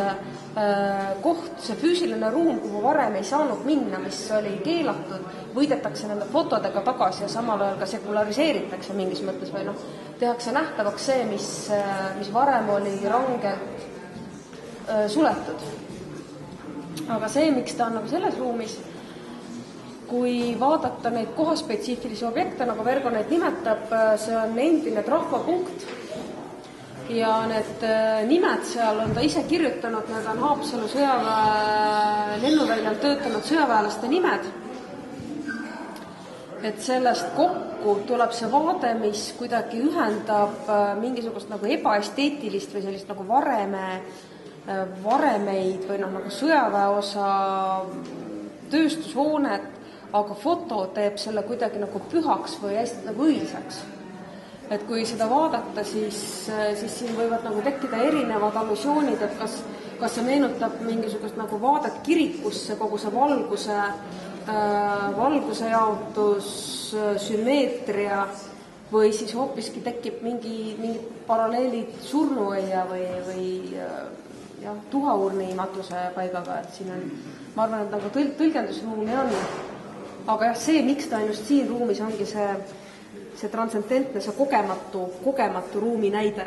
see füüsiline ruum, kuhu varem ei saanud minna, mis oli keelatud, võidetakse nende fotodega tagasi ja samal ajal ka sekulariseeritakse mingis mõttes või tehakse nähtavaks see, mis varem oli rangelt suletud. Aga see, miks ta on nagu selles ruumis, kui vaadata neid kohaspetsiifilisi objekte, nagu Vergo neid nimetab, see on endine rahvapunkt ja need nimed seal on ta ise kirjutanud, need on Haapsalu sõjaväe lennuväljal töötanud sõjaväelaste nimed. Et sellest kokku tuleb see vaade, mis kuidagi ühendab mingisugust nagu ebaesteetilist või sellist nagu varemeid või nagu sõjaväeosa tööstushoonet, aga foto teeb selle kuidagi nagu pühaks või hästi nagu õilsaks. Et kui seda vaadata, siis siin võivad nagu tekkida erinevad allusioonid, et kas see meenutab mingisugust nagu vaadet kirikusse, kogu see valguse jaotus, sümmeetria või siis hoopiski tekib mingi paralleelid surnuaia või tuhaurni matuse paigaga, et siin on, ma arvan, et nagu tõlgendusruumi on. Aga jah, see, miks ta just siin ruumis ongi see transcendentne, see kogematu ruumi näide.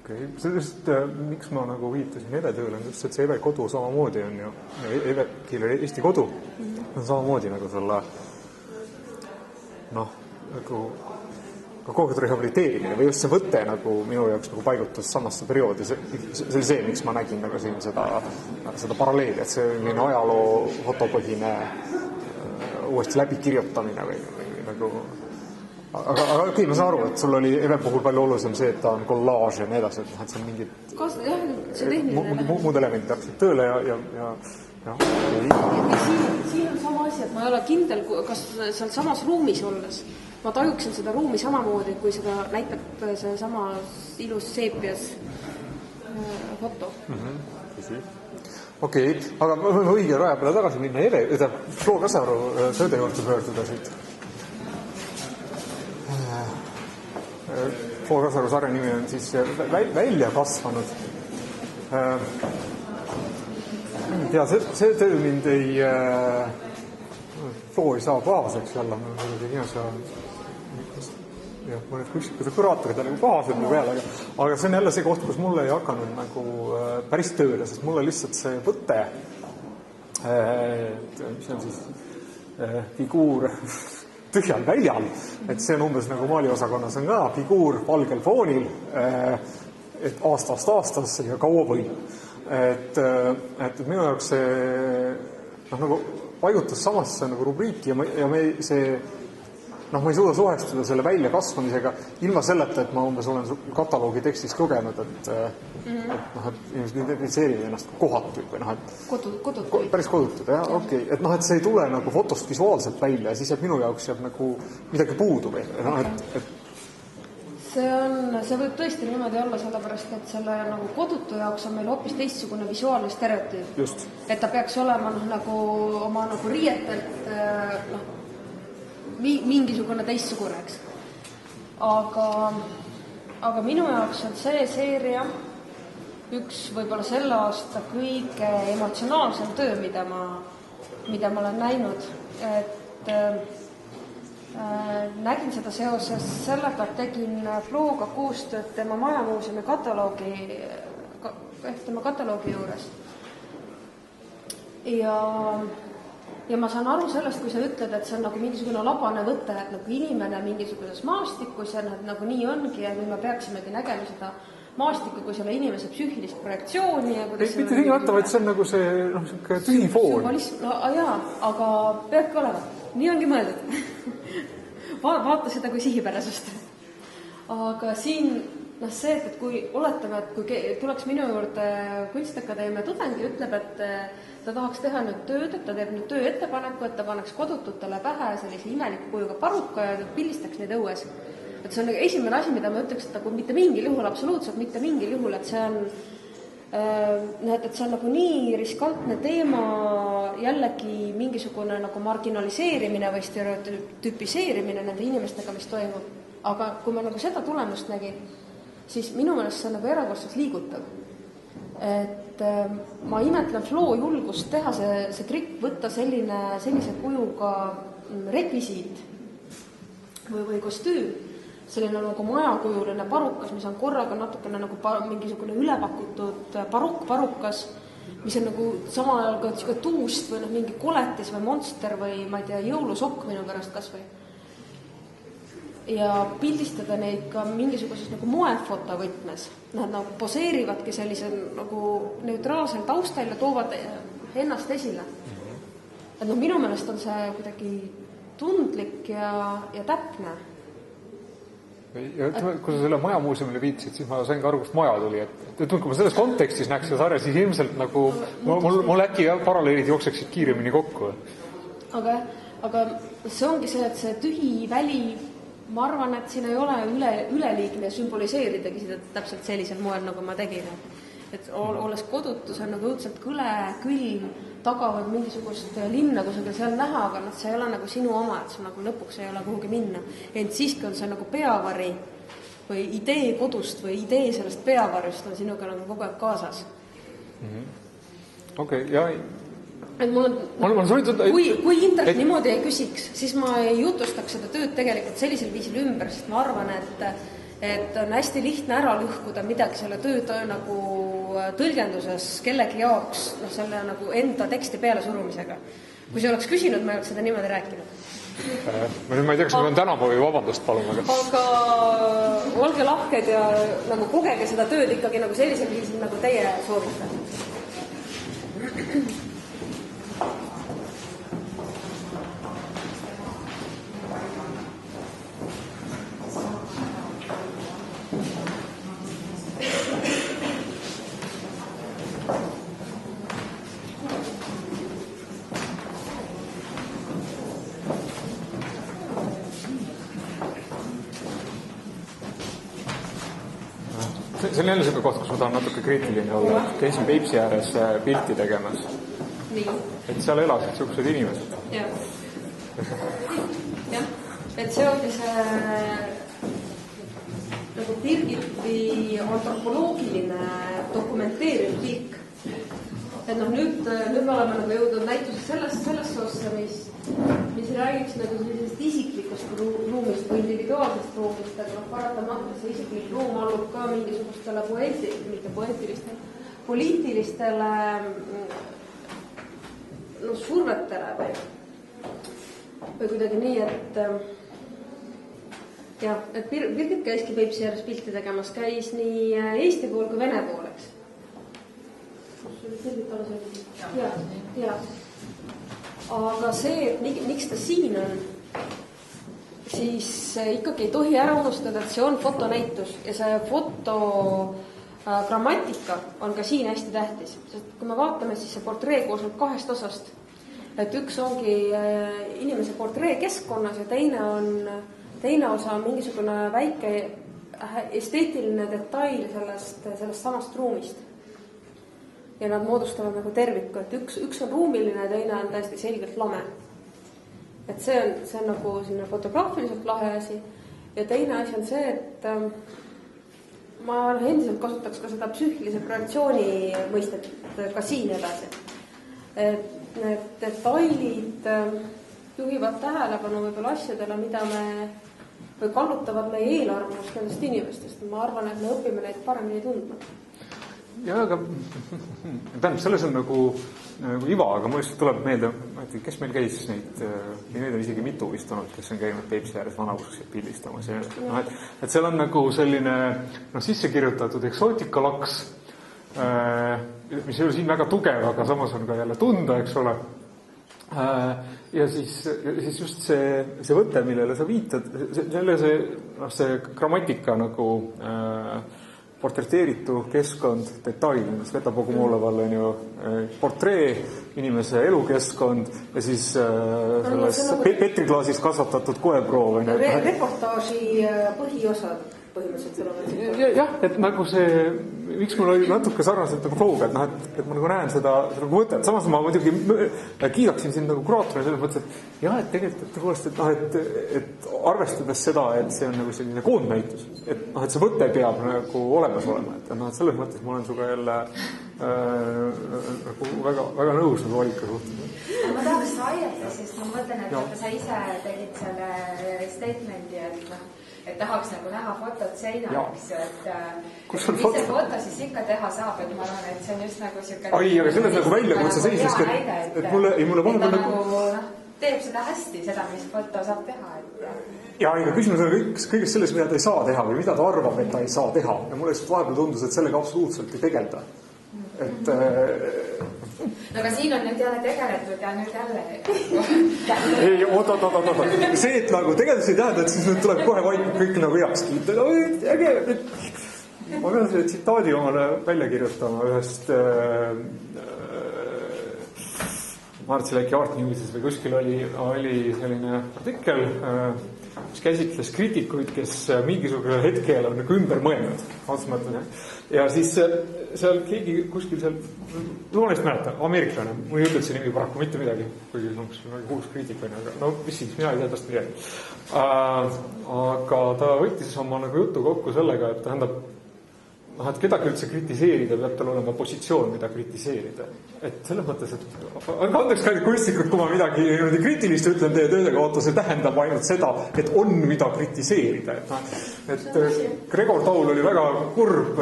Okay. Sellest, miks ma nagu viitasin Eve tööle, on just, et see Eve kodu samamoodi on ju, Eve Kiileri Eesti kodu on samamoodi nagu selle nagu kogu rehabiliteerimine või just see võte nagu minu jaoks nagu paigutus samasse perioodi, see oli see, miks ma nägin nagu siin seda paralleeli, et see on ajaloo fotopõhine uuesti läbikirjutamine või nagu aga okei, ma saan aru, et sul oli Eve puhul palju olulisem see, et ta on kollaaž ja nii edasi, et see on mingid muud elemendid hakkasid tööle ja siin on sama asi, et ma ei ole kindel, kas seal samas ruumis olles ma tajuksin seda ruumi samamoodi, kui seda näitab see sama ilus seepias foto. Okei, aga me võime õige raja peale tagasi minna Flo Kasaru sööde juurde pöörduda siit. Flo Kasaru sarja nimi on siis välja kasvanud. Ja see töö mind Flo ei saa pahaseks jälle, mõned kuskikud kuraatorid on nagu pahased mu peale, aga see on jälle see koht, kus mulle ei hakanud nagu päris tööle, sest mulle lihtsalt see võte, mis on siis figuur tühjal väljal, et see on umbes nagu maaliosakonnas on ka figuur valgel foonil, et aastast ja kaua võib. Et minu jaoks see nagu paigutas samasse nagu rubriiki ja see ma ei suuda suhestuda selle välja kasvamisega ilma selleta, et ma umbes olen kataloogi tekstist lugenud, et inimesed identifitseerivad ennast kohatuid või kodutuid. Päris kodutud, jah, okei. Et et see ei tule nagu fotost visuaalselt välja ja siis jääb minu jaoks jääb nagu midagi puudu või See võib tõesti niimoodi olla, sellepärast, et selle nagu kodutu jaoks on meil hoopis teistsugune visuaalne stereotüüp. Just. Et ta peaks olema nagu oma nagu riietelt mingisugune teistsugune, eks. Aga minu jaoks on see seeria üks võib-olla selle aasta kõige emotsionaalsem töö, mida ma olen näinud, et nägin seda seoses sellega, et tegin Floga koostööd tema majamuuseumi kataloogi juures. Ja ma saan aru sellest, kui sa ütled, et see on nagu mingisugune labane võte, et nagu inimene mingisuguses maastikus ja nagu nii ongi ja nüüd me peaksimegi nägema seda maastikku kui selle inimese psüühilist projektsiooni. Mitte tingimata, vaid see on nagu see tühi foon. Jaa, aga peabki olema. Nii ongi mõeldud. Vaata seda kui sihipärasust. Aga siin see, et kui oletame, et kui tuleks minu juurde Kunstiakadeemia tudeng ja ütleb, et ta tahaks teha nüüd tööd, et ta teeb nüüd töö ettepaneku, et ta paneks kodututele pähe sellise imeliku kujuga paruka ja pildistaks neid õues. Et see on esimene asi, mida ma ütleks, et mitte mingil juhul, absoluutselt mitte mingil juhul, et see on nagu nii riskantne teema, jällegi mingisugune nagu marginaliseerimine või stereotüpiseerimine nende inimestega, mis toimub. Aga kui ma nagu seda tulemust nägin, siis minu meelest see on nagu erakordselt liigutav. Et ma imetlen Flo julgust teha see trikk, võtta sellise kujuga rekvisiit või kostüüm, selline nagu majakujuline parukas, mis on korraga natukene nagu mingisugune ülepakutud parukas, mis on nagu samal ajal ka tuust või mingi koletis või monster või ma ei tea, jõulusokk minu pärast kas või. Ja pildistada neid ka mingisuguses nagu moefoto võtmes. Nad nagu poseerivadki sellise nagu neutraalsel taustal ja toovad ennast esile. Et minu meelest on see kuidagi tundlik ja täpne. Ja ütleme, kui sa selle majamuuseumile viitasid, siis ma sain ka aru, kust maja tuli. Et kui ma selles kontekstis näeks seda sarja, siis ilmselt nagu mul äkki paralleelid jookseksid kiiremini kokku. Aga see ongi see, et see tühi väli, ma arvan, et siin ei ole üleliigne sümboliseeridagi seda täpselt sellisel moel, nagu ma tegin. Et olles kodutus on nagu õudselt kõle, külm, tagavad mingisugust linna kusagil seal näha, aga see ei ole nagu sinu oma, et sul nagu lõpuks ei ole kuhugi minna. Ent siiski on see nagu peavari või idee kodust või idee sellest peavarust on sinuga nagu kogu aeg kaasas. Okei, jah. Kui Indrek niimoodi ei küsiks, siis ma ei jutustaks seda tööd tegelikult sellisel viisil ümber, sest ma arvan, et on hästi lihtne ära lõhkuda midagi selle töö nagu tõlgenduses kellegi jaoks selle nagu enda teksti peale surumisega. Kui see oleks küsinud, ma ei oleks seda niimoodi rääkinud. Ma ei tea, kas ma pean tänama või vabandust paluma. Aga olge lahked ja nagu kogege seda tööd ikkagi nagu sellisel viisil, nagu teie soovite. See on jälle selline koht, kus ma tahan natuke kriitiline olla. Käisin Peipsi ääres pilti tegemas. Nii. Et seal elasid sellised inimesed. Jah. Et see ongi see nagu Birgiti antropoloogiline dokumenteeriv pilk. Et nüüd me oleme nagu jõudnud näituses selles soosse, mis räägiks nagu sellisest isiklikust ruumist või individuaalsest ruumist, aga paratamatult see isiklik ruum allub ka mingisugustele poliitilistele survetele või kuidagi nii, et Birgit käiski Peipsi ääres pilti tegemas, käis nii Eesti pool kui Vene pool, eks? Ja. Aga see, et miks ta siin on, siis ikkagi ei tohi ära unustada, et see on fotonäitus ja see foto grammatika on ka siin hästi tähtis, sest kui me vaatame, siis see portree koosneb 2 osast. Et üks ongi inimese portree keskkonnas ja teine osa on mingisugune väike esteetiline detail sellest samast ruumist. Ja nad moodustavad nagu terviku, et üks on ruumiline ja teine on täiesti selgelt lame. Et see on nagu selline fotograafiliselt lahe asi. Ja teine asi on see, et ma endiselt kasutaks ka seda psüühilise projektsiooni mõistet ka siin edasi. Et need detailid juhivad tähelepanu võib-olla asjadele, või kallutavad meie eelarvamust nendest inimestest. Ma arvan, et me õpime neid paremini tundma. Ja, aga tähendab, selles on nagu iva, aga mul lihtsalt tuleb meelde, kes meil käis neid on isegi mitu vist olnud, kes on käinud Peipsi ääres vanakusksid pildistamas. Et seal on nagu selline sisse kirjutatud eksootikalaks, mis ei ole siin väga tugev, aga samas on ka jälle tunda, eks ole. Ja siis just see võte, millele sa viitad, see grammatika nagu portreteeritu keskkond, detail, Sveta Bogomoloval on ju portree, inimese elukeskkond ja siis selles petriklaasis kasvatatud koeproov. Reportaaži põhiosad põhimõtteliselt. Jah, et nagu see, miks mul oli natuke sarnaselt nagu flow'ga, et ma nagu näen seda nagu mõtet. Samas ma muidugi kiidaksin siin nagu kuraatori selles mõttes, et jah, et tegelikult et arvestades seda, et see on nagu selline koondnäitus, et see võte peab nagu olemas olema, et selles mõttes ma olen suga jälle nagu väga nõus nagu valika suhtes. Ma tahaks vaielda, sest ma mõtlen, et sa ise tegid selle statement'i, et tahaks nagu näha fotot seinal, eks ju, et mis see foto siis ikka teha saab, et ma arvan, et see on just nagu siuke... Ai, aga selles nagu väljakutse seisest, et mulle vahepeal nagu teeb seda hästi, seda, mis foto saab teha, Ja, aga küsimus on kõigest selles, mida ta ei saa teha või mida ta arvab, et ta ei saa teha. Ja mulle lihtsalt vahepeal tundus, et sellega absoluutselt ei tegelda. Et... No aga siin on nüüd jälle tegeletud ja nüüd jälle... Ei, oota. See, et nagu tegeldus ei tähenda, et siis nüüd tuleb kohe kõik nagu heaks kiita. Ma pean selle tsitaadi omale välja kirjutama ühest... Ma arvasin äkki Art Newsis või kuskil oli selline artikkel, mis käsitles kriitikuid, kes mingisugusel hetkel on nagu ümber mõelnud. Ja siis seal keegi kuskil seal, ma neist mäletan, ameeriklane, mul ei ütled see nimi paraku mitte midagi, kuigi kuulus kriitikuna, aga no mis siis, mina ei tea tast midagi. Aga ta võttis oma nagu jutu kokku sellega, et tähendab, et kedagi üldse kritiseerida, peab tal olema positsioon, mida kritiseerida. Et selles mõttes, et andeks ka kunstnikud, kui ma midagi kriitilist ütlen teie tööde kohta, see tähendab ainult seda, et on mida kritiseerida. Et Gregor Taul oli väga kurb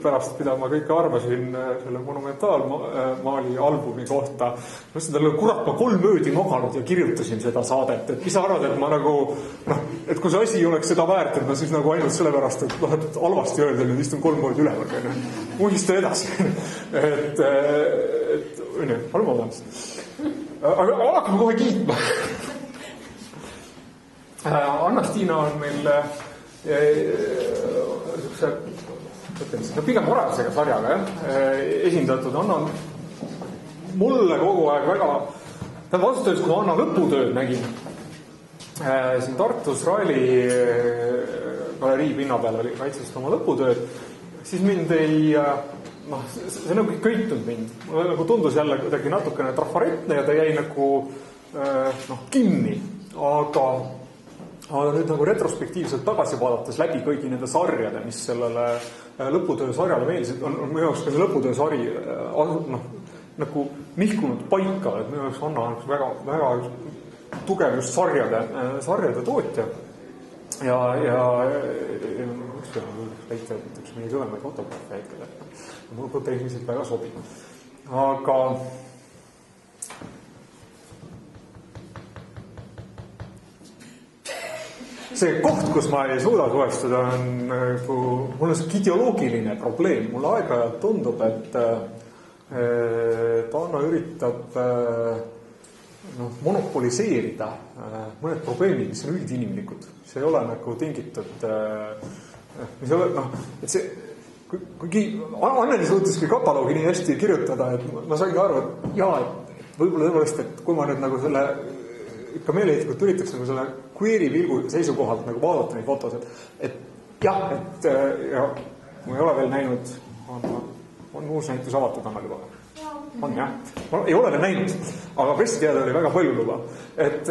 pärast, mida ma kõike arvasin selle monumentaalmaali albumi kohta. Ma ütlesin talle, kurat, ma 3 öödi maganud ja kirjutasin seda saadet. Et mis sa arvad, et ma nagu, et kui see asi oleks seda väärt, et ma siis nagu ainult sellepärast, et halvasti öelda, nüüd istun 3 ööd üleval. Muista edasi. Et halva vabandust. Aga hakkame kohe kiitma. Anna-Stiina on meil pigem moraalsega sarjaga esindatud. Anna mulle kogu aeg väga vastutades, kui ma Anna lõputööd nägin siin Tartus Raeli galerii pinna peal oli kaitsest oma lõputööd, siis mind ei see nagu köitunud mind. Mulle nagu tundus jälle kuidagi natukene trafaretne ja ta jäi nagu kinni. Aga nüüd nagu retrospektiivselt tagasi vaadates läbi kõigi nende sarjade, mis sellele lõputöö sarjale meeldisid, on minu jaoks ka see lõputöö sari nagu nihkunud paika, et minu jaoks Anna on väga, väga tugev just sarjade tootja. Ja üks leita, et üks meie kõvemaid fotograafe hetkel. Mul põhimõtteliselt väga sobib. Aga see koht, kus ma ei suuda suhestuda, on mul on see ideoloogiline probleem. Mulle aeg-ajalt tundub, et Anna üritab monopoliseerida mõned probleemid, mis on üldinimlikud. See ei ole nagu tingitud, mis ei ole, et see, kuigi Anneli suutiski kataloogi nii hästi kirjutada, et ma saingi aru, et jaa, et võib-olla tõepoolest, et kui ma nüüd nagu selle ikka meeleheitlikult üritaks nagu selle queeri pilgu seisukohalt nagu vaadata neid fotos, et jah, et ja ma ei ole veel näinud, on uus näitus avatud Annel juba. On jah. Ma ei ole veel näinud, aga pressiteade oli väga palju luba. Et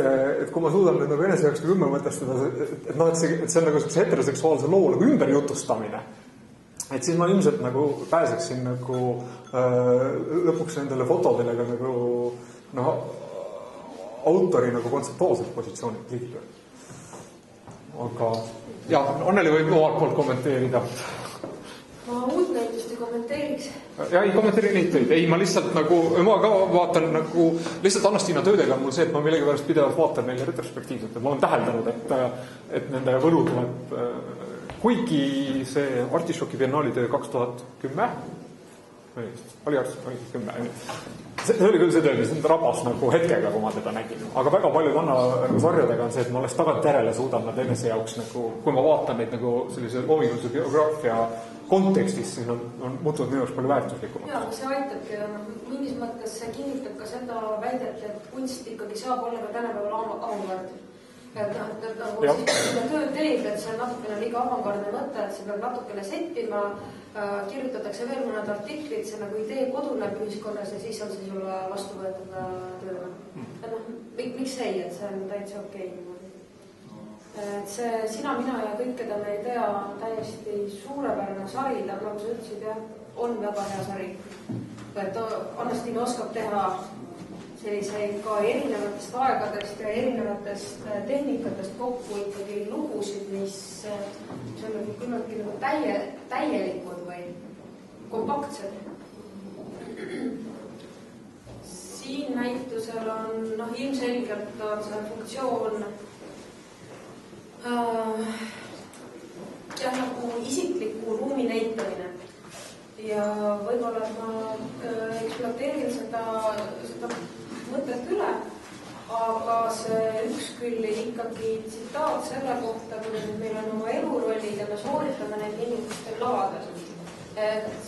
kui ma suudan nüüd nagu enese jaoks nagu ümber mõtestada, et see on nagu heteroseksuaalse loo nagu ümberjutustamine, et siis ma ilmselt nagu pääseksin nagu lõpuks nendele fotodele ka nagu autori nagu kontseptuaalselt positsioonid liiga. Aga jah, Anneli võib omalt poolt kommenteerida. Ma uut näitust ei kommenteeriks. Ja ei kommenteeri neid töid. Ei, ma lihtsalt nagu, ma ka vaatan nagu, lihtsalt Anastina töödega on mul see, et ma millegipärast pidevalt vaatan neile retrospektiivselt. Ma olen täheldanud, et nende võlu tuleb, kuigi see Artišoki biennaali töö 2010, oli Artišoki 10, see oli küll see töö, mis rabas nagu hetkega, kui ma teda nägin. Aga väga palju Anna sarjadega on see, et ma alles tagantjärele suudan nad enese jaoks nagu, kui ma vaatan neid nagu sellise loomingulise biograafia kontekstis, siis on muutunud minu jaoks palju väärtuslikumaks. Jaa, see aitabki ja mingis mõttes see kinnitab ka seda väidet, et kunst ikkagi saab olla ka tänapäeval avangard. Et nagu seda töö teeb, et see on natukene liiga avangardne mõte, et see peab natukene seppima, kirjutatakse veel mõned artiklid, see nagu idee koduneb ühiskonnas ja siis on see sulle vastu võetud tööle. Miks ei, et see on täitsa okei. Et see Sina, mina ja kõik, keda me ei tea, on täiesti suurepärane sari, nagu sa ütlesid, jah, on väga hea sari. Et Anastina oskab teha selliseid ka erinevatest aegadest ja erinevatest tehnikatest kokku ikkagi lugusid, mis on küllaltki nagu täielikud või kompaktsed. Siin näitusel on ilmselgelt on see funktsioon jah, nagu isikliku ruumi näitamine ja võib-olla ma ekspluateerin seda mõtet üle, aga see üks küll ikkagi tsitaat selle kohta, kuidas meil on oma elurollid ja me sooritame neid inimestel lavadel.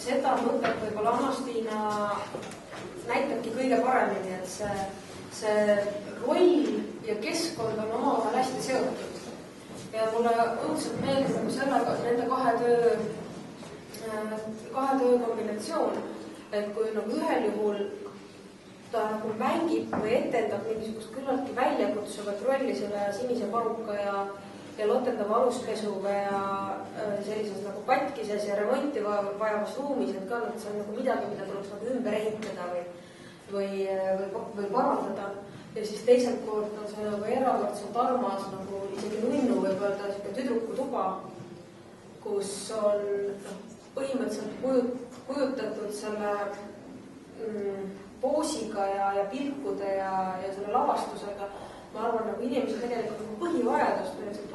Seda mõtet võib-olla Anastina näitabki kõige paremini, et see roll ja keskkond on omavahel hästi seotud. Ja mulle õudselt meeldib sellega nende kahe töö kombinatsioon, et kui nagu ühel juhul ta nagu mängib või etendab mingisugust küllaltki väljakutsuvat rolli selle sinise paruka ja lotendava aluspesuga ja sellises nagu katkises ja remonti vajavas ruumis, et ka see on nagu midagi, mida tuleks nagu ümber ehitada või parandada. Ja siis teiselt poolt on see nagu erakordselt armas, nagu isegi nunnu võib öelda tüdruku tuba, kus on põhimõtteliselt kujutatud selle poosiga ja pilkude ja selle lavastusega. Ma arvan, nagu inimese tegelikult põhivajadust või see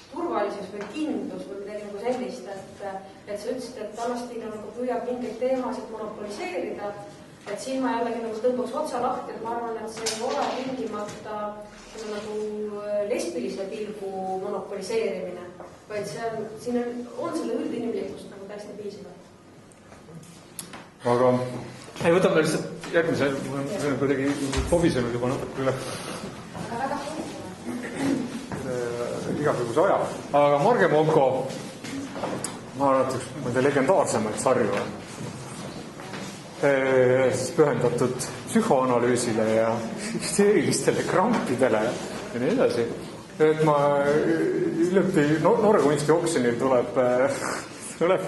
turvalisus või kindlus või midagi nagu sellist, et sa ütlesid, et Anastina nagu püüab mingeid teemasid monopoliseerida. Et siin ma jällegi nagu tõmbaks otsa lahti, et ma arvan, et see ei ole tingimata nagu lesbilise pilgu monopoliseerimine, vaid siin on selle üldinimlikust nagu täiesti piisavalt. Aga ei, võtame lihtsalt järgmise, ma olen kuidagi pobisenud juba natuke üle igasuguse aja. Aga Marge Monko, ma arvan, et mõnda legendaarsemaid sarju pühendatud psühhoanalüüsile ja hüsteerilistele krampidele ja nii edasi. Et ma hiljuti Norra kunsti oksjonil tuleb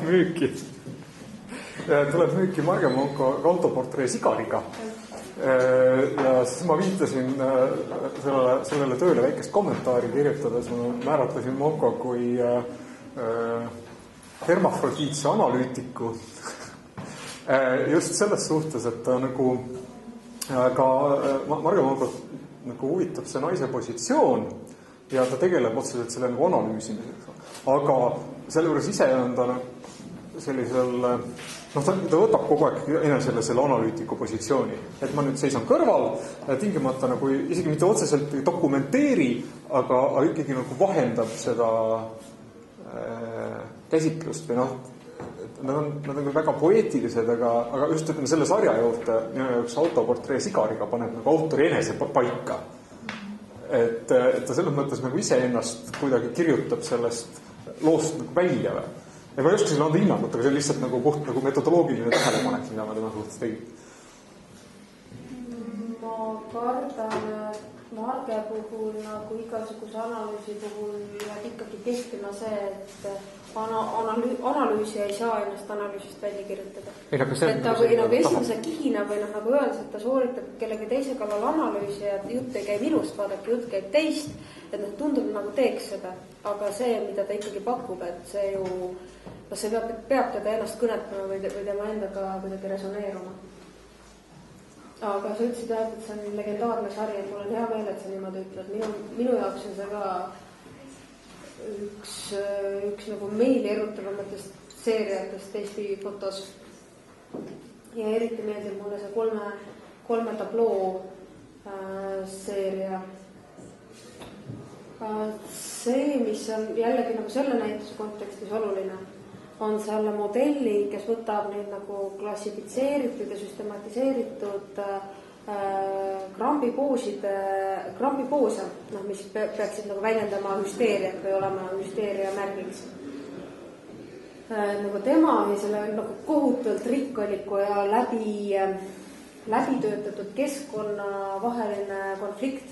müüki Marge Monko autoportree Sigariga. Ja siis ma viitasin sellele tööle väikest kommentaari kirjutades, ma määratlesin Monko kui hermafrodiitse analüütiku. Just selles suhtes, et ta nagu ka Marge Monko nagu huvitab see naise positsioon ja ta tegeleb otseselt selle nagu analüüsimiseks. Aga selle juures ise on ta sellisel ta võtab kogu aeg enesele selle analüütiku positsiooni, et ma nüüd seisan kõrval, tingimata nagu isegi mitte otseselt dokumenteeri, aga ikkagi nagu vahendab seda käsitlust või nad on väga poeetilised, aga just ütleme selle sarja juurde minu jaoks autoportree Sigariga paneb nagu autori enese paika. Et ta selles mõttes nagu iseennast kuidagi kirjutab sellest loost nagu välja või. Ja ma ei oska selle anda hinnangut, aga see on lihtsalt nagu puht nagu metodoloogiline tähelepanek, mida ma tema suhtes tegin. Ma kardan, et Marge puhul nagu igasuguse analüüsi puhul jääb ikkagi kehtima see, et analüüsi ei saa ennast analüüsist välja kirjutada. Et ta või nagu esimese kihina või nagu öeldes, et ta sooritab kellegi teise kallal analüüsi ja jutt ei käi minust, vaadake, jutt käib teist, et tundub nagu teeks seda. Aga see, mida ta ikkagi pakub, et see ju see peab teda ennast kõnetama või tema endaga kuidagi resoneeruma. Aga sa ütlesid, et see on legendaarne sari, et mul on hea meel, et sa niimoodi ütled. Minu jaoks on see ka üks nagu meili erutavamatest seeriatest Eesti fotos. Ja eriti meeldib mulle see kolme tabloo seeria. See, mis on jällegi nagu selle näituse kontekstis oluline, on selle modelli, kes võtab neid nagu klassifitseeritud ja süstematiseeritud krambipoose, mis peaksid nagu väljendama hüsteeriat või olema hüsteeria märgiks. Nagu tema oli selle nagu kohutavalt rikkaliku ja läbi töötatud keskkonna vaheline konflikt.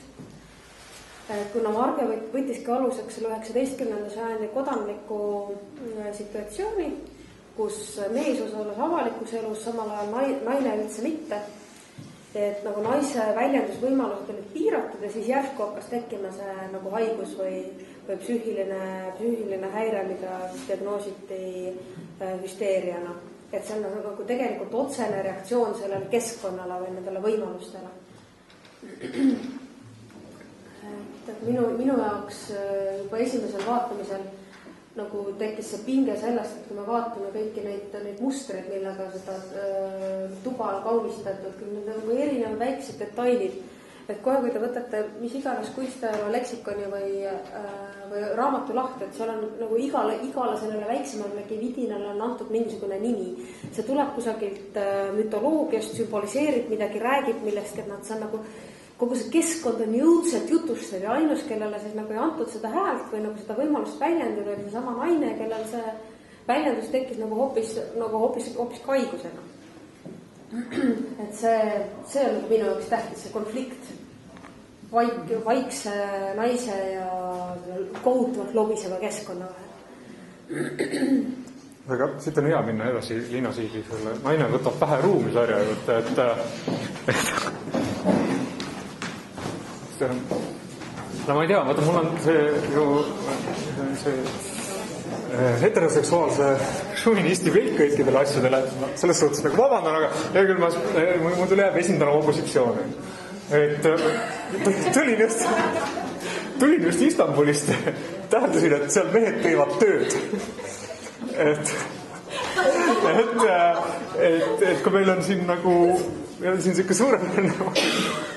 Kuna Marge võttiski aluseks selle 19. sajandi kodanliku situatsiooni, kus mees osales avalikus elus, samal ajal naine üldse mitte, et nagu naise väljendusvõimalused olid piiratud ja siis järsku hakkas tekkima see nagu haigus või psüühiline häire, mida diagnoositi hüsteeriana. Et see on nagu tegelikult otsene reaktsioon sellele keskkonnale või nendele võimalustele. Minu jaoks juba esimesel vaatamisel nagu tekkis see pinge sellest, et kui me vaatame kõiki neid mustreid, millega seda tuba on kaunistatud, küll need nagu erinevad väiksed detailid, et kohe, kui te võtate mis iganes kunstiajaloo leksikoni või raamatu lahti, et seal on nagu igale sellele väiksemale vidinale on antud mingisugune nimi. See tuleb kusagilt mütoloogiast, sümboliseerib midagi, räägib millestki, et see on nagu kogu see keskkond on jõudselt jutustab ja ainus, kellele siis nagu ei antud seda häält või nagu seda võimalust väljendada, oli see sama naine, kellel see väljendus tekkis nagu hoopis kaigusena. Et see on minu jaoks tähtis, see konflikt vaikse naise ja kohutavalt lobiseva keskkonna vahel. Aga siit on hea minna edasi Liina Siigi selle naine võtab pähe ruumi sarja juurde, no ma ei tea, vaata mul on see heteroseksuaalse šovinisti veik kõikidele asjadele, selles suhtes nagu vabandan, aga küll mul tuli jääb esindama opositsiooni. Et tulin just Istanbulist, täheldasin, et seal mehed teevad tööd. Et kui meil on siin nagu siin siuke suurem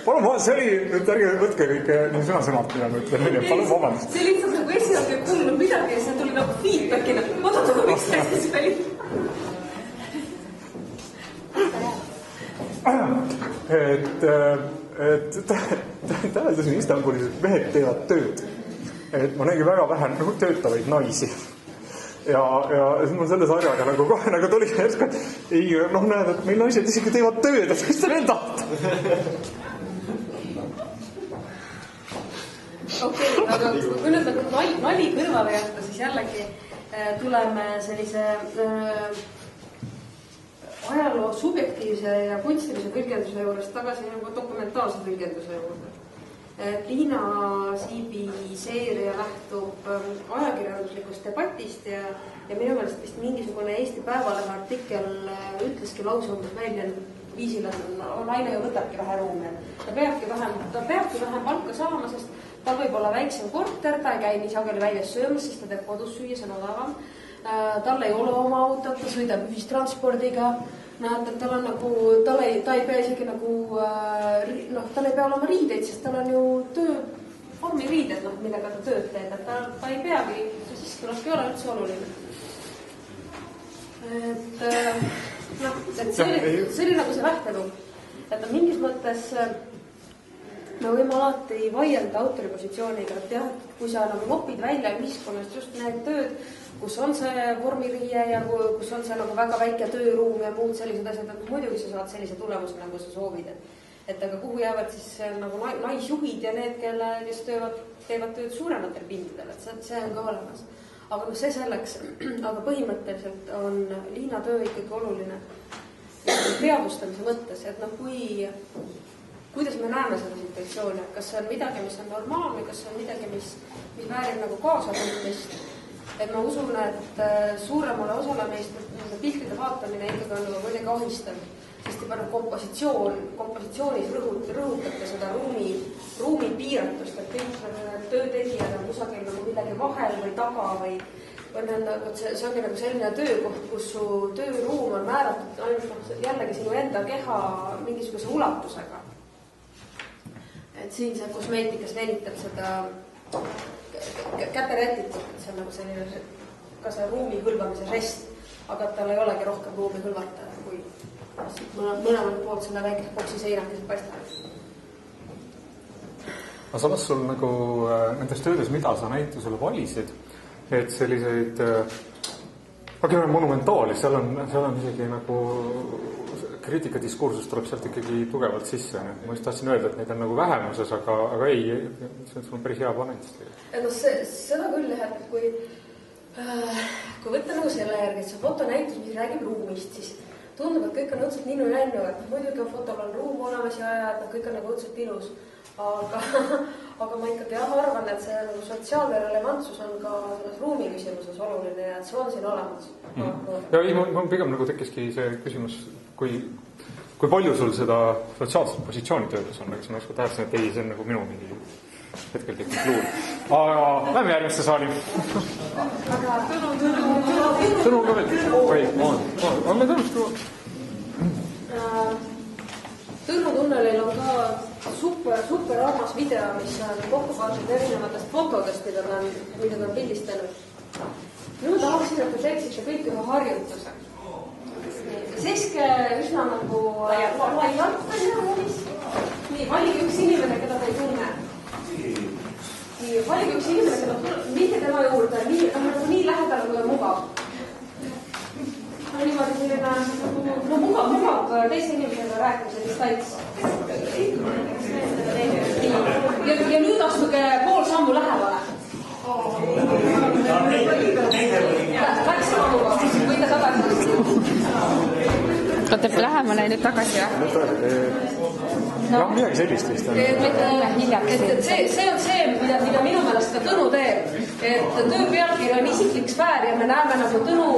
palun, see oli, nüüd ärge võtke kõike nii sõna-sõnalt, mida ma ütlen, palun vabandust. See lihtsalt nagu esialgu ei kuulnud midagi ja see tuli nagu feedbackina. Vaadata, miks ta siis oli. Et täheldasin Istanbulis, et mehed teevad tööd. Et ma nägin väga vähe töötavaid naisi. Ja mul selle sarjaga nagu kohe nagu tuli järsku, et näed, et meil naised isegi teevad tööd, et mis te veel tahate? Okei, aga kui nüüd nagu nali kõrvale jätta, siis jällegi tuleme sellise ajaloo subjektiivse ja kunstilise tõlgenduse juures tagasi nagu dokumentaalse tõlgenduse juurde. Liina Siibi seeria lähtub ajakirjanduslikust debatist ja minu meelest vist mingisugune Eesti Päevalehe artikkel ütleski lause umbes välja viisil, et naine ju võtabki vähe ruumi. Ta peabki vähem palka saama, sest tal võib olla väiksem korter, ta ei käi nii sageli väljas söömas, sest ta teeb kodus süüa, see on odavam. tal ei ole oma autot, ta sõidab ühistranspordiga, näed, et tal on nagu, ta ei pea isegi nagu, tal ei pea olema riideid, sest tal on ju vormiriided, millega ta tööd teeb, et ta ei peagi, see sissetulek ei ole üldse oluline. Et see oli nagu see lähtepunkt, et mingis mõttes me võime alati vaielda autoripositsiooniga, et jah, kui sa nagu nopid välja ühiskonnast just need tööd, kus on see vormiriie ja kus on see nagu väga väike tööruum ja muud sellised asjad, et muidugi sa saad sellise tulemuse, nagu sa soovid. Et aga kuhu jäävad siis nagu naisjuhid ja need, kes teevad tööd suurematel pindadel, et see on ka olemas. Aga see selleks, aga põhimõtteliselt on Liina töö ikkagi oluline teadvustamise mõttes, et kuidas me näeme seda situatsiooni, kas see on midagi, mis on normaalne, kas see on midagi, mis väärib nagu kaasavõtmist. Et ma usun, et suuremale osale meist piltide vaatamine ikkagi on nagu kuidagi ahistav, sest juba kompositsioonis rõhutate seda ruumi piiratust, et kõik töötegijad on kusagil nagu midagi vahel või taga või see ongi nagu selline töökoht, kus su tööruum on määratud ainult jällegi sinu enda keha mingisuguse ulatusega. Et siin see kosmeetikas venitab seda käterätitult, et see on nagu selline ka see ruumi hõlvamise žest, aga tal ei olegi rohkem ruumi hõlvata, kui mõlemalt poolt selle väikese boksi seinakesed paistavad. Aga samas sul nagu nendes töödes, mida sa näitusele valisid, et selliseid monumentaali, seal on isegi nagu kriitikadiskursus tuleb sealt ikkagi tugevalt sisse. Ma just tahtsin öelda, et neid on nagu vähemuses, aga ei, see on päris hea panendist. Seda küll, et kui võtta nagu selle järgi, et see fotonäitus, mis räägib ruumist, siis tundub, et kõik on õudselt ninu jännu, et muidugi fotol on ruum olemas ja et kõik on nagu õudselt ilus. Aga ma ikkagi arvan, et see nagu sotsiaalne relevantsus on ka selles ruumi küsimuses oluline ja et see on siin olemas. Ja ei, ma pigem nagu tekkiski see küsimus, kui palju sul seda sotsiaalset positsiooni töödes on, aga ma oska tähendada, et ei, see on nagu minu mingi hetkel tekkinud luul. Aga lähme järgmiste saali. Tõnu ka veel. Oi, on me tõnust tuua? Tõnu tunnelil on ka super armas video, mis on kokku pandud erinevatest fotodest, mida ta on pildistanud. Nüüd tahaksin, et te teeksite kõik ühe harjutuse. Seiske üsna nagu laialt. Nii, valige üks inimene, keda ta ei tunne. Nii, valige üks inimene, keda mitte tema juurde, nii lähedal, kui on mugav. Niimoodi selline mugav teise inimesega rääkimise distants. Ja nüüd astuge pool sammu lähevale. Läks sammuga, võite tagasi. Võtab lähemale nüüd tagasi, jah? Jah, midagi sellist vist on. See on see, mida minu meelest ka Tõnu teeb. Et töö pealkiri on isiklik sfäär ja me näeme nagu Tõnu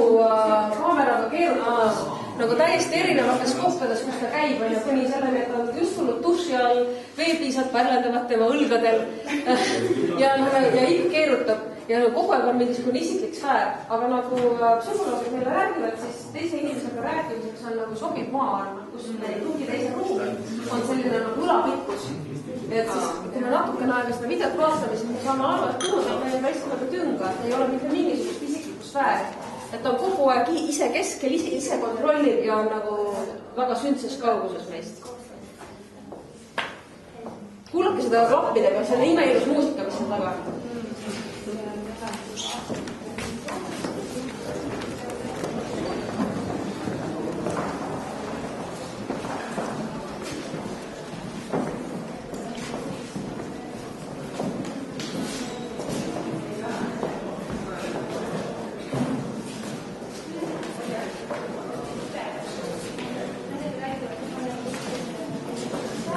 kaameraga keerutamas nagu täiesti erinevates kohtades, kus ta käib, ja kuni selleni, et on just tulnud duši all, veepiisad pärlendavad tema õlgadel ja ilm keerutab ja kogu aeg on mingisugune isiklik sfäär, aga nagu psühholoogid meile räägivad, siis teise inimesega rääkimiseks on nagu sobib maailm, kus ei tungi teise ruumi, on selline nagu õlapikkus. Et siis, kui me natukene aega seda videot vaatame, siis me saame aru, et Tõnu saab meile väistu nagu tünga, et ei ole mitte mingisugust isiklikku sfääri. Et on kogu aeg ise keskel, ise kontrollib ja on nagu väga sündses kauguses meist. Kuulake seda klappidega, see on imeilus muusika, mis on taga.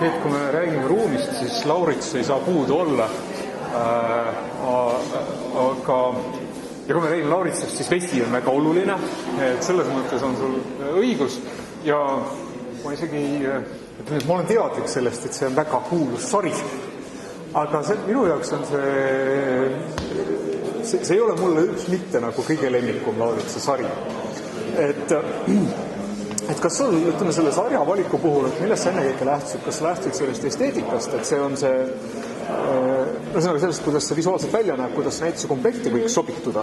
Et kui me räägime ruumist, siis Laurits ei saa puudu olla. Aga ja kui me räägime Lauritsest, siis vesi on väga oluline, et selles mõttes on sul õigus ja ma isegi ma olen teadlik sellest, et see on väga kuulus sari. Aga minu jaoks on see ei ole mulle üks mitte nagu kõige lemmikum Lauritsa sari. Et kas sul, ütleme selle sarja valiku puhul, et millest sa ennekõike lähtusid, kas sa lähtusid sellest esteetikast, et see on see sellest, kuidas see visuaalselt välja näeb, kuidas näituse komplekti võiks sobituda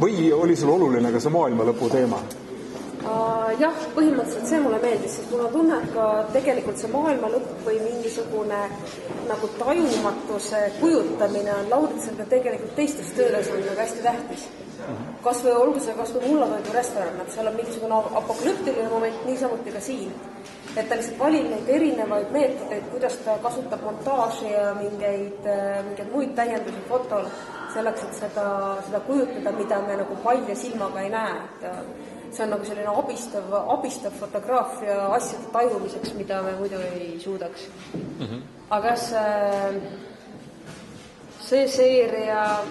või oli sul oluline ka see maailmalõpu teema? Jah, põhimõtteliselt see mulle meeldis, sest mul on tunne, et ka tegelikult see maailmalõpp või mingisugune nagu tajumatuse kujutamine on Lauritsal ka tegelikult teistes töödes on nagu hästi tähtis. Kas või olgu see kas või mullatoidu restoran, et seal on mingisugune apokalüptiline moment niisamuti ka siin. Et ta lihtsalt valib neid erinevaid meetodeid, kuidas ta kasutab montaaži ja mingeid muid täiendusi fotol selleks, et seda kujutada, mida me nagu palja silmaga ei näe. See on nagu selline abistav fotograafia asjade tajumiseks, mida me muidu ei suudaks. Aga see seeria,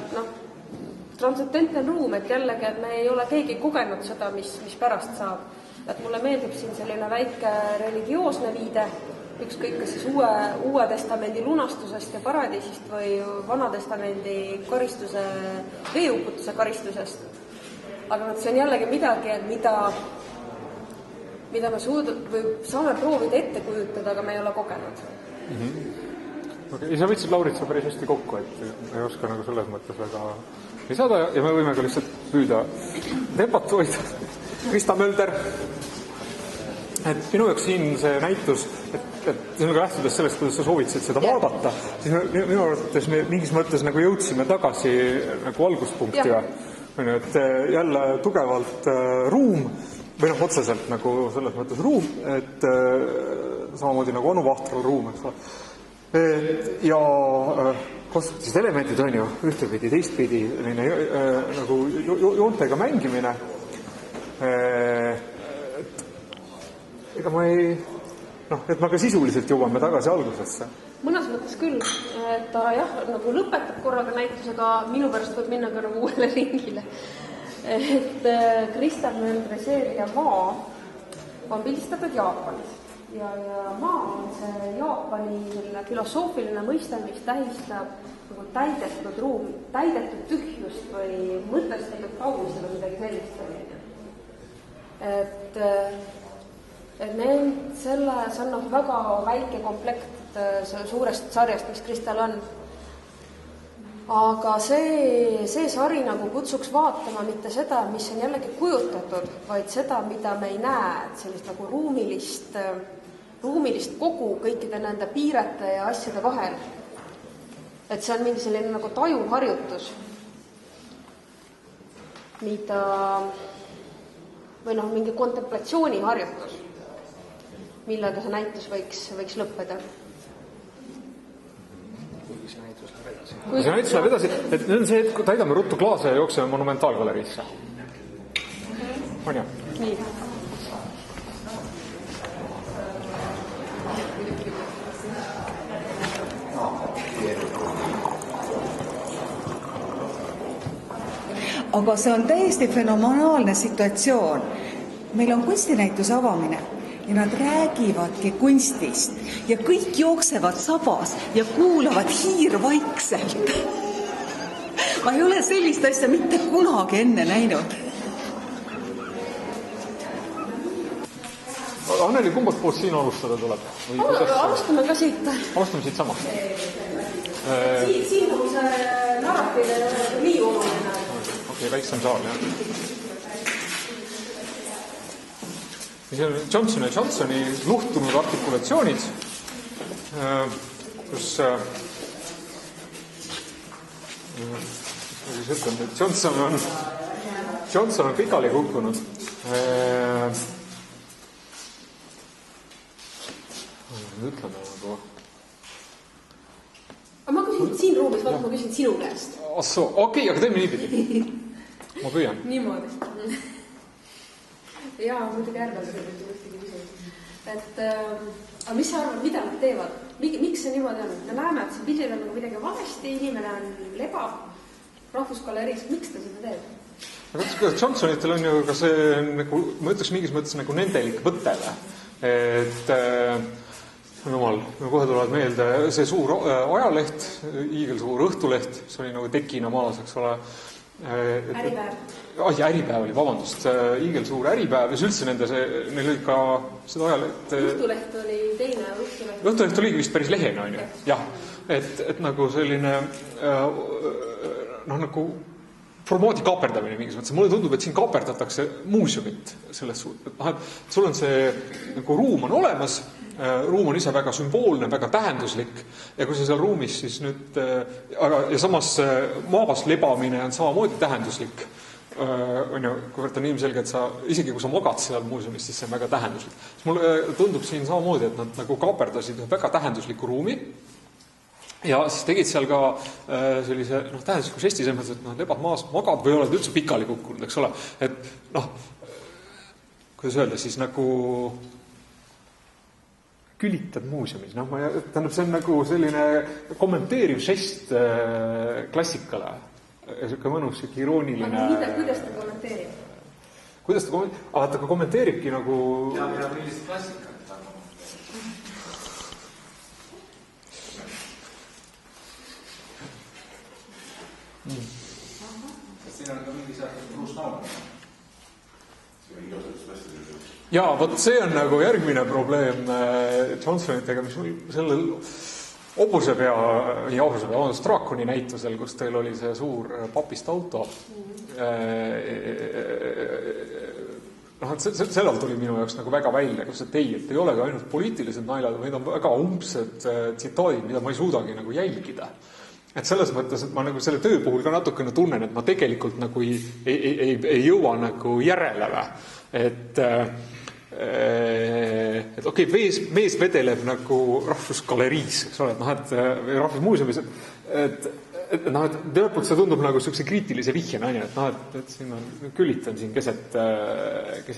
transcendentne ruum, et jällegi, et me ei ole keegi kogenud seda, mis pärast saab. Et mulle meeldib siin selline väike religioosne viide, ükskõik kas siis uue testamendi lunastusest ja paradiisist või vana testamendi karistuse, veeuputuse karistusest. Aga see on jällegi midagi, mida me saame proovida ette kujutada, aga me ei ole kogenud. Okay. Ja sa võtsid Lauritsa päris hästi kokku, et ei oska nagu selles mõttes väga lisada ja me võime ka lihtsalt püüda tempot hoida. Krista Mölder. Et minu jaoks siin see näitus, et sinuga lähtudes sellest, kuidas sa soovitasid seda vaadata, siis minu arvates me mingis mõttes nagu jõudsime tagasi nagu alguspunkti et jälle tugevalt ruum või otseselt nagu selles mõttes ruum, et samamoodi nagu Anu Vahtral ruum, eks ole. Ja kasutasid elemendid on ju ühtepidi, teistpidi nagu joontega mängimine. Ega ma ei, et me ka sisuliselt jõuame tagasi algusesse. Mõnes mõttes küll, et ta nagu lõpetab korraga näitusega, minu pärast võib minna ka nagu uuele ringile. Et Krista Möldri seeria Maa on pildistatud Jaapanis. Ja maa on see Jaapani filosoofiline mõiste, mis tähistab nagu täidetud ruum, täidetud tühjust või mõtestatud pausi või midagi sellist. Et see on nagu väga väike komplekt suurest sarjast, mis Kristal on. Aga see sari nagu kutsuks vaatama mitte seda, mis on jällegi kujutatud, vaid seda, mida me ei näe, et sellist nagu ruumilist kogu kõikide nende piirete ja asjade vahel. Et see on mingi selline nagu tajuharjutus, või mingi kontemplatsiooniharjutus, millega see näitus võiks lõppeda. Kui see näitus läheb edasi, et nüüd on see, et täidame ruttu klaase ja jookseme monumentaalgaleriisse. On ju? Nii. Aga see on täiesti fenomenaalne situatsioon. Meil on kunstinäituse avamine ja nad räägivadki kunstist ja kõik jooksevad sabas ja kuulavad hiirvaikselt. Ma ei ole sellist asja mitte kunagi enne näinud. Anneli, kumbalt poolt siin alustada tuleb? Alustame ka siit. Alustame siit sama. Siin on see narratiivne nii oluline. Okei, väiksem saal, jah. See on Johnson & Johnsoni luhtunud artikulatsioonid, kus Johnson on pikali kukkunud. Ütleme nagu... Aga ma küsin siin ruumis, ma küsin sinu käest. Okei, aga teeme niipidi. Ma püüan. Niimoodi. Jaa, muidugi ärgaldus, et ühtegi küsimus. Aga mis sa arvad, mida nad teevad? Miks see niimoodi on? Me näeme, et see pildil on midagi valesti, inimene on lebab rahvusgaleriis. Miks ta seda teeb? Aga Johnsonitel on ju ka see, nagu, ma ütleks mingis mõttes nagu nendelik võttele. Et jumal, kohe tulevad meelde see suur ajaleht, iigelsuur õhtuleht, see oli nagu tekina maas, eks ole. Äripäev. Äripäev oli, vabandust, hiigelsuur äripäev ja see üldse neil oli ka seda ajal, et Õhtuleht oli teine Õhtuleht. Õhtuleht oligi vist päris lehena, on ju. Jah, et nagu selline nagu formaadi kaaperdamine mingis mõttes. Mulle tundub, et siin kaaperdatakse muuseumit selles suurt. Et sul on see nagu ruum on olemas, ruum on ise väga sümboolne, väga tähenduslik ja kui sa seal ruumis siis nüüd ja samas maas lebamine on samamoodi tähenduslik, on ju, kuivõrd on ilmselge, et isegi kui sa magad seal muuseumis, siis see on väga tähenduslik. Mulle tundub siin samamoodi, et nad nagu kaaperdasid väga tähendusliku ruumi ja siis tegid seal ka sellise tähendusliku žesti selles mõttes, et lebad maas, magad või oled üldse pikali kukkunud, eks ole. Et kuidas öelda, siis nagu külitad muuseumis. Tähendab, see on nagu selline kommenteeriv žest klassikale. Siuke mõnus, siuke irooniline. Aga kuidas ta kommenteerib? Kuidas ta kommenteerib? Ta kommenteeribki nagu... Ja millist klassikat ta kommenteerib? Siin on ka mingi sealt Bruce Naumann. Jaa, vot see on nagu järgmine probleem Johnsonitega, mis sellel Draakoni näitusel, kus teil oli see suur papist auto. Sellel tuli minu jaoks nagu väga välja, kus et ei ole ka ainult poliitilised naljad, vaid on väga umbsed tsitaadid, mida ma ei suudagi nagu jälgida. Et selles mõttes, et ma nagu selle töö puhul ka natukene tunnen, et ma tegelikult nagu ei jõua nagu järele. Et okei, mees vedeleb nagu rahvusgaleriis, eks ole, et rahvusmuuseumis, et telepult see tundub nagu sellise kriitilise vihjena, et siin on külitan siin keset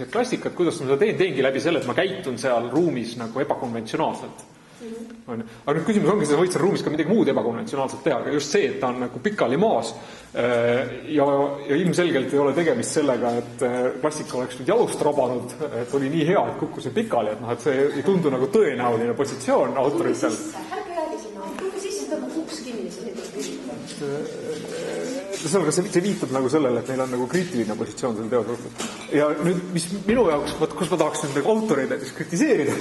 klassikat, kuidas ma seda teengi läbi selle, et ma käitun seal ruumis nagu ebakonventsionaalselt. Aga nüüd küsimus ongi, sa võid seal ruumis ka midagi muud ebakonventsionaalselt teha, aga just see, et ta on nagu pikali maas ja ilmselgelt ei ole tegemist sellega, et klassika oleks nüüd jalust rabanud, et oli nii hea, et kukkusin pikali, et see ei tundu nagu tõenäoline positsioon autoritel. Ärge jäägi sinna, tulge sisse, tõmba uks kinni, see viitab nagu sellele, et neil on nagu kriitiline positsioon selle teose suhtes. Ja nüüd, mis minu jaoks, kus ma tahaks nüüd nagu autoreid näiteks kritiseerida,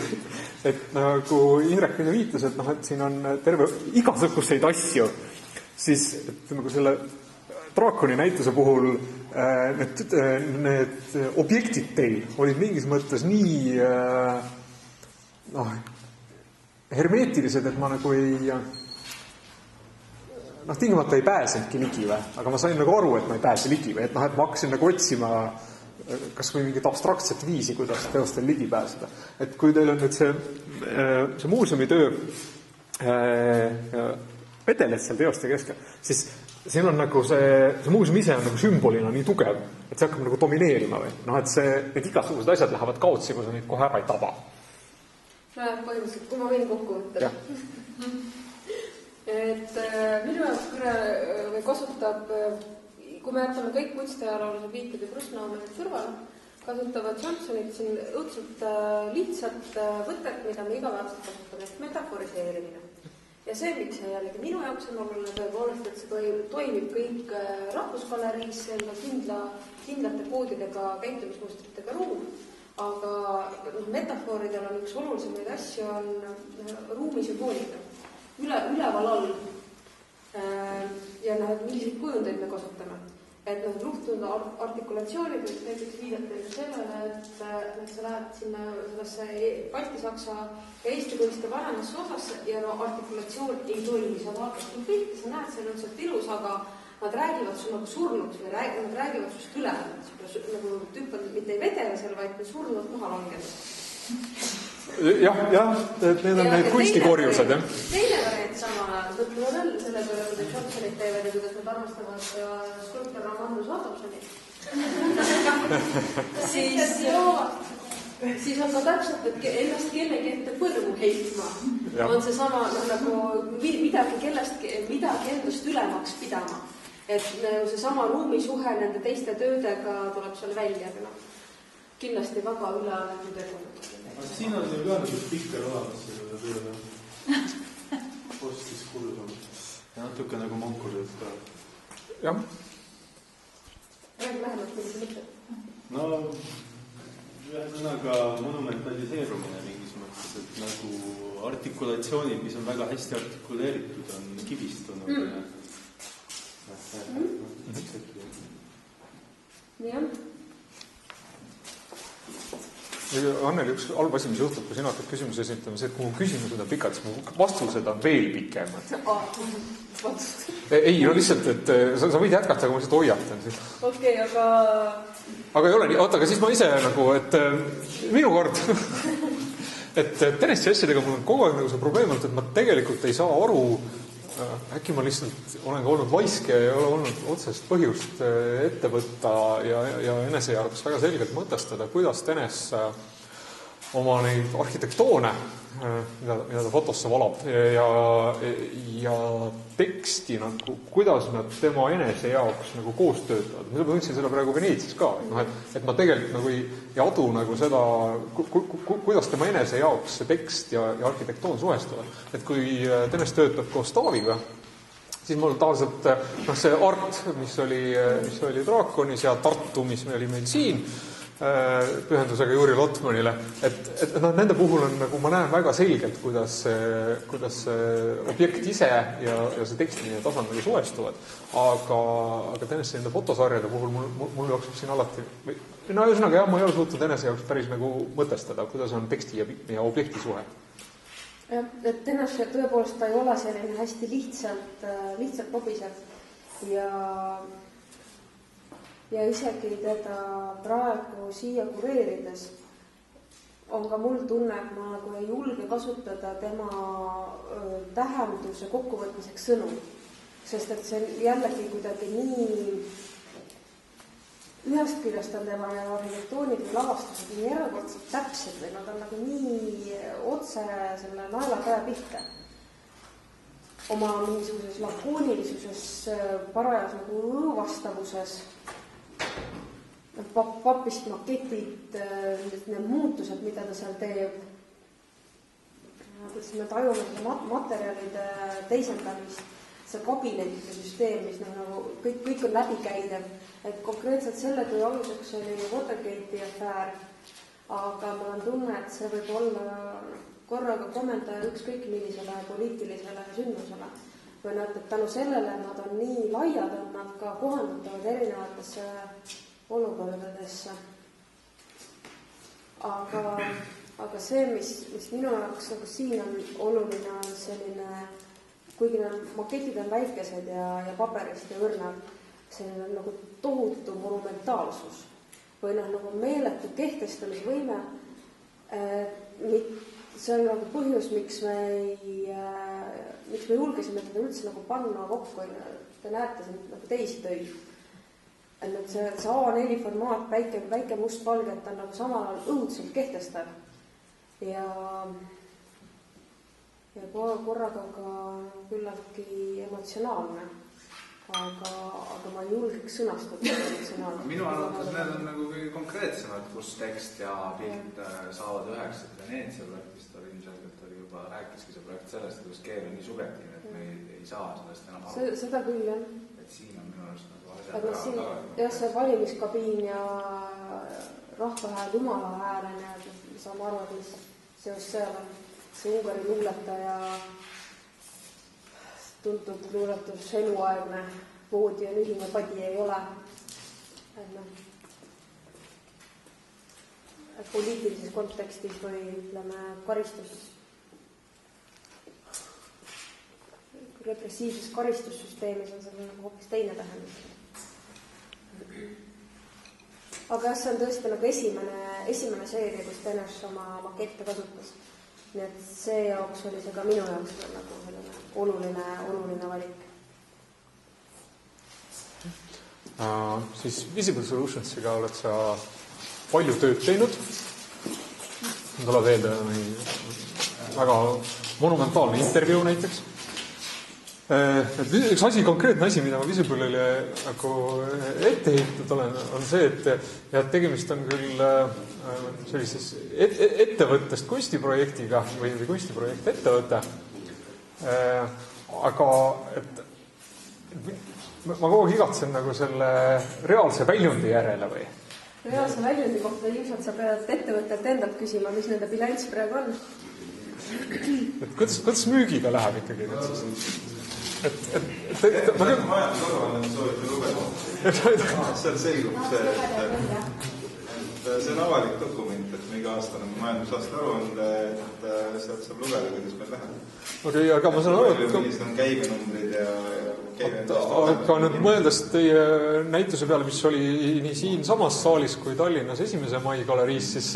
et nagu Indrek viitas, et siin on terve igasuguseid asju, siis et nagu selle Draakoni näituse puhul need objektid teil olid mingis mõttes nii hermeetilised, et ma nagu tingimata ei pääsenudki ligi või, aga ma sain nagu aru, et ma ei pääse ligi või, et ma hakkasin nagu otsima kas või mingit abstraktset viisi, kuidas teostel ligi pääseda. Et kui teil on nüüd see muuseumitöö vedeles seal teoste keskel, siis siin on nagu see muuseum ise on nagu sümbolina nii tugev, et see hakkab nagu domineerima või. Et need igasugused asjad lähevad kaotsi, kui sa neid kohe ära ei taba. Põhimõtteliselt, kui ma võin kokku võtta. Et minu jaoks kasutab, kui me jätame kõik kunstiajaloolised viited ja Bruce Naumannid kõrvale, kasutavad Johnsonid siin õudselt lihtsalt võtet, mida me igapäevaselt kasutame, et metaforiseerimine. Ja see, miks see jällegi minu jaoks on oluline tõepoolest, et see toimib kõik rahvusgaleriis, kindlate koodidega, käitumismustritega ruum, aga metaforidel on üks olulisemaid asju on ruumi sümboolika. Üleval all ja milliseid kujundeid me kasutame. Et luhtunud artikulatsioonid võiks näiteks viidata sellele, et sa lähed sinna sellesse Balti-Saksa ja Eesti kunstide vanemasse osasse ja artikulatsioon ei toimi. Sa vaatad kui pilti, sa näed seal üldselt ilus, aga nad räägivad sul nagu surnud või nad räägivad sust üle. Nagu tüüp on mitte ei vedele seal, vaid surnud maha langenud. Jah, et need on need kunstikorjused, jah. Teine variant sama, mõtleme veel selle peale, kuidas Johnsonid teevad ja kuidas nad armastavad skulptor Amandus Adamsoni. Siis on ka täpselt, et ennast kellegi ette põrmu heitma. On see sama, nagu midagi endast ülemaks pidama. Et see sama ruumisuhe nende teiste töödega tuleb seal välja, aga kindlasti väga üleannetud tegunud. Siin on ju ka nagu spikker olemas selle tööle. Postis kuldum. Ja natuke nagu monkused ka. Jah. räägi lähemalt, kuidas sa mõtled? No, ühesõnaga monumentaliseerumine mingis mõttes, et nagu artikulatsioonid, mis on väga hästi artikuleeritud, on kivistunud. Jah. Anneli, üks halb asi, mis juhtub, kui sina hakkad küsimuse esitama, see, et kui mu küsimused on pikad, siis mu vastused on veel pikemad. Ei, no lihtsalt, et sa võid jätkata, aga ma lihtsalt hoiatan. Okei, aga... Aga ei ole nii, oota, aga siis ma ise nagu, et minu kord, et Tennessee asjadega mul on kogu aeg nagu see probleem olnud, et ma tegelikult ei saa aru, äkki ma lihtsalt olen ka olnud vaiske ja ei ole olnud otsest põhjust ette võtta ja enese jaoks väga selgelt mõtestada, kuidas Tennessee oma neid arhitektoone, mida ta fotosse valab ja teksti, nagu, kuidas nad tema enese jaoks nagu koos töötavad. Ma mõtlesin seda praegu Veneetsis ka, et ma tegelikult nagu ei adu nagu seda, kuidas tema enese jaoks see tekst ja arhitektoon suhestuvad. Et kui Tennessee töötab koos Taaviga, siis mul tavaliselt see art, mis oli Draakonis ja Tartu, mis oli meil siin, pühendusega Juri Lotmanile, et nende puhul on nagu ma näen väga selgelt, kuidas objekt ise ja see tekstiline tasand nagu suhestuvad, aga Tennessee enda fotosarjade puhul mul jookseb siin alati, no ühesõnaga jah, ma ei ole suutnud enese jaoks päris nagu mõtestada, kuidas on teksti ja objekti suhe. Et Tennessee tõepoolest ta ei ole selline hästi lihtsalt lobisev ja isegi teda praegu siia kureerides on ka mul tunne, et ma nagu ei julge kasutada tema tähenduse kokkuvõtmiseks sõnu. Sest et see jällegi kuidagi nii, ühest küljest on tema arhitektoonid või lavastused nii erakordselt täpsed või nad on nagu nii otse selle naelakäe pihta. Oma mingisuguses lakoonilisuses, parajas nagu õõvastavuses, papist maketid, need muutused, mida ta seal teeb, kuidas me tajume seda materjalide teisendamist, see kabinetide süsteem, mis nagu kõik on läbikäidev, et konkreetselt selle töö aluseks oli Watergate'i afäär, aga mul on tunne, et see võib olla korraga kommentaar ükskõik millisele poliitilisele sündmusele või nad, et tänu sellele nad on nii laiad, on nad ka kohandatavad erinevatesse olukordadesse. Aga see, mis minu jaoks nagu siin on oluline, on selline, kuigi need maketid on väikesed ja paberist ja õrnad, selline nagu tohutu monumentaalsus või nagu meeletu kehtestamisvõime. See on nagu põhjus, miks me julgesime teda üldse nagu panna kokku. Te näete siin nagu teisi töid. Et see A4 formaat, väike mustvalge, et ta on nagu samal ajal õudselt kehtestav ja korraga ka küllaltki emotsionaalne, aga ma ei julgeks sõnastada emotsionaalne. Minu arvates need on nagu kõige konkreetsemad, kus tekst ja pilt saavad üheks, et Veneetsia projektist oli ilmselgelt juba rääkiski see projekt sellest, kuidas keel on nii subjektiivne, et me ei saa sellest enam aru. Seda küll, jah. Et siin on minu arust nagu jah, see valimiskabiin ja rahvahääl, jumala hääl, saame aru, et mis seos seal on. See Ungari luuletaja tuntud luuletus eluaegne voodi ja ühine padi ei ole. Poliitilises kontekstis või ütleme repressiivses karistussüsteemis on see hoopis teine tähendus. Aga see on tõesti nagu esimene seeria, kus Tennessee oma makette kasutas. Nii et see jaoks oli see ka minu jaoks nagu oluline valik. Siis Visible Solutionsiga oled sa palju tööd teinud. Tuleb veelde väga monumentaalne intervjuu näiteks. Üks konkreetne asi, mida ma Visible'ile nagu ette heitud olen, on see, et tegemist on küll sellises ettevõttest kunstiprojektiga või kunstiprojekt ettevõte, aga et ma kogu aeg igatsen nagu selle reaalse väljundi järele või? Reaalse väljundi kohta ilmselt sa pead ettevõtet endalt küsima, mis nende bilanss praegu on. Et kuidas müügiga läheb ikkagi nüüd siis? Majandusaruanne soovite lugeda. Seal selgub see, et see on avalik dokument, et iga aastane majandusaasta aruande, et sealt saab lugeda, kuidas meil läheb. Okei, aga ma saan aru, et millised on käibenumbrid ja aga nüüd mõeldes teie näituse peale, mis oli nii siin samas saalis kui Tallinnas 1. mai galeriis, siis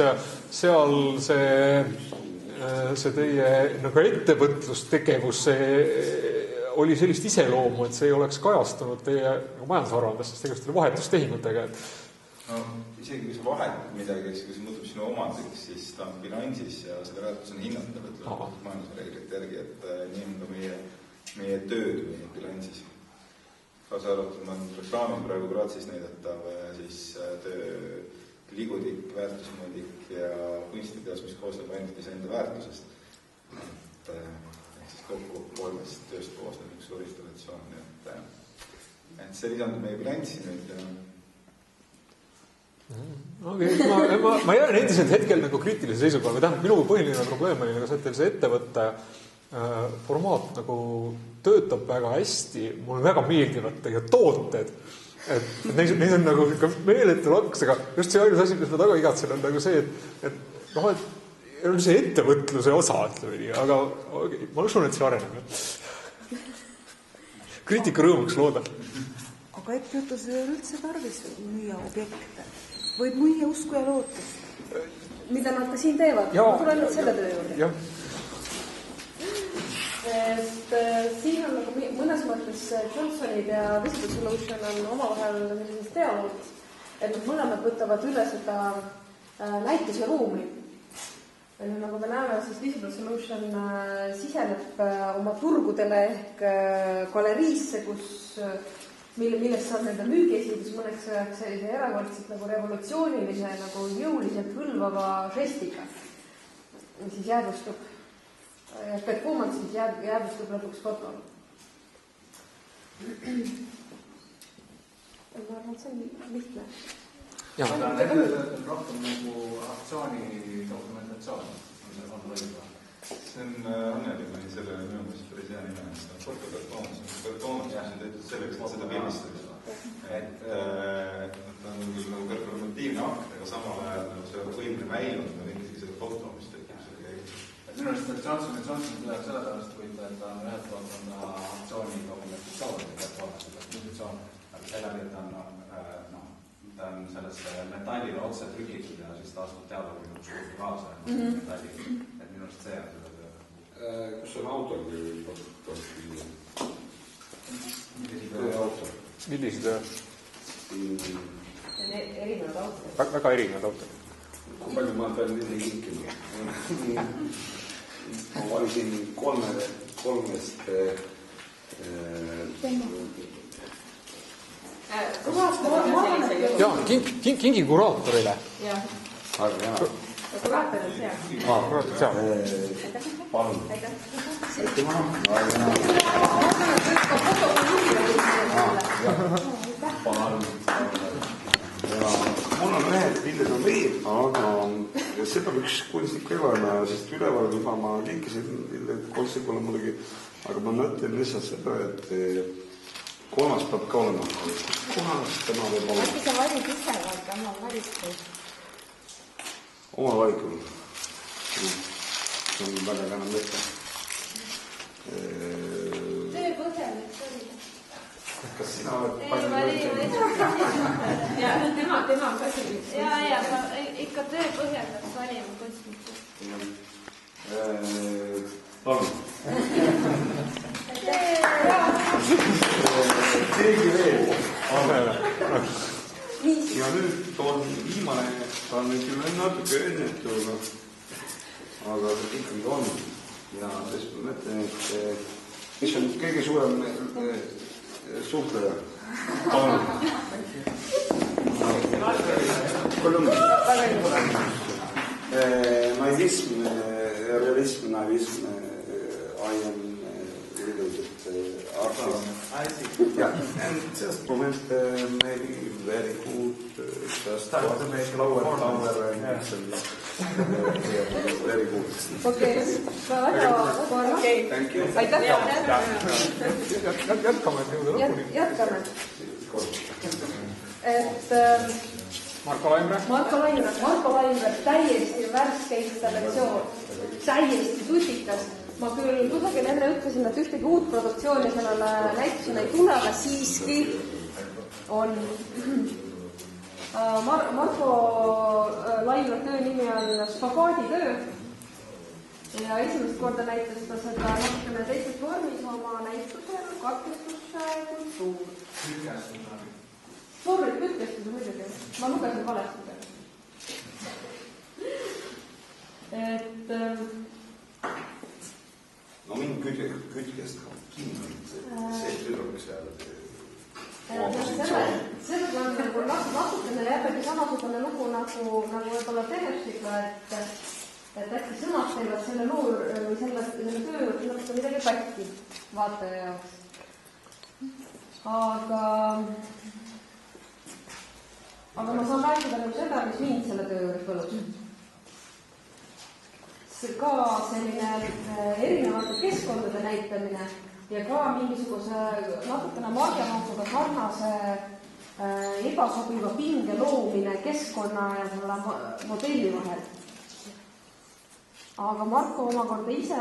seal see teie nagu ettevõtlustegevus oli sellist iseloomu, et see ei oleks kajastunud teie majandusaruandes, sest tegelikult oli vahetustehingutega. No isegi kui sa vahetad midagi, kui see muutub sinu omandiks, siis ta on bilansis ja selle väärtus on hinnatav, et majandusreeglite järgi, et nii on ka meie tööd meie bilansis. Kaasa arvatud, ma olen reklaamis praegu Graatsis näidatav siis töö ligudik, väärtusmõõdik ja kunstiteos, mis koosneb ainult enda väärtusest. Ehk siis kokku 3 tööst koosneb üks suur installatsioon. Et see lisandub meie bilanssi nüüd ja ma jään endiselt hetkel nagu kriitilise seisukoha. Tähendab, minu põhiline probleem oli nagu see, et teil see ettevõtte formaat nagu töötab väga hästi. Mulle väga meeldivad tegelikult tooted. Et neid on nagu meeletu laks, aga just see ainus asi, mis ma taga igatsen, on nagu see, et on see ettevõtluse osa, ütleme nii, aga ma usun, et see areneb. Kriitika rõõmuks loodan. Aga ettevõtlus ei ole üldse tarvis müüa objekte. Võib müüa usku ja lootust. Mida nad ka siin teevad? Ma tulen nüüd selle töö juurde. Et siin on nagu mõnes mõttes Johnsonid ja Visible Solution on omavahel sellises dialoogis, et nad mõlemad võtavad üle seda näituse ruumi. Nagu me näeme, siis Visible Solution siseneb oma turgudele ehk galeriisse, millest saab nende müügiesindus mõneks sellise erakordselt nagu revolutsioonilise, nagu jõuliselt hõlvava žestiga, siis jäädvustub ja performance siis jäädvustub lõpuks fotole. Ma arvan, et see on lihtne. Rohkem nagu aktsiooni dokumentatsioon on lõiva. See on Anneli selle minu meelest päris hea nime. Fotoperformance on tehtud selleks, et seda pildistada. Et ta on nagu performatiivne akt, aga samal ajal see võimne väljund on ikkagi seda foto, mis tekib selle käigus. Minu arust, et Johnson tuleb selle pärast võita, et ta on ühelt poolt on aktsiooni dokumentatsioon ja positsioon, aga sellega, et ta on sellesse metallile otse trükitud ja siis ta astub teadagi suurde kaasa metalliga. Et minu arust see on seda töö. Kus on autor? Millised töö? Erinevad autorid. Väga erinevad autorid. Kui palju ma pean nende kinkima? Ma valisin kolmest jaa, kingi kuraatorile. Aga jaa. Kuraator on seal. Kuraator seal. Palun. Mul on ühed pildid on veel, aga see peab üks kunstnik elama, sest üleval juba ma kinkisin kolmsikule muidugi, aga ma mõtlen lihtsalt seda, et kolmas peab ka olema. Kohas tema võib olla. Äkki sa valid ise vaata oma valikul? Oma valikul. See on väga täna mõte. Töö põhjal, et oli. Kas sina oled ja tema on ka selline. Ja, ikka töö põhjal peaks valima kunstniku. Palun. Keegi veel. Ja nüüd on viimane, ta on nüüd küll natuke õnnetu, aga see ikkagi on. Ja sest ma mõtlen, et mis on kõige suurem suhtleja? Palun. Naivism, realism, naivism, I am riddled, and just moment, maybe very good, just start to make lower power and very good. Okei, väga okei. Aitäh! Jätkame. Marko Laimre, täiesti värske installatsioon, täiesti tutikas. Ma küll kusagil enne ütlesin, et ühtegi uut produktsiooni sellele näitusele ei tule, aga siiski on. Marko Laimre töö nimi on Spagaaditöö ja esimest korda näitas ta seda natukene teises vormis oma näitusel katkestuskultuur. Kütkestus muidugi. Ma lugesin valesti. No mind kütkest see tüdruk seal Selles on nagu natukene jällegi samasugune lugu nagu võib-olla Tehersiga, et äkki sõnad teevad selle loo või selle töö natuke midagi pätti vaataja jaoks. Aga ma saan rääkida nagu seda, mis mind selle töö juures võlus. Ka selline erinevate keskkondade näitamine ja ka mingisuguse natukene marjamahtuga sarnase ebasobiva pinge loomine keskkonna ja selle modelli vahel. Aga Marko omakorda ise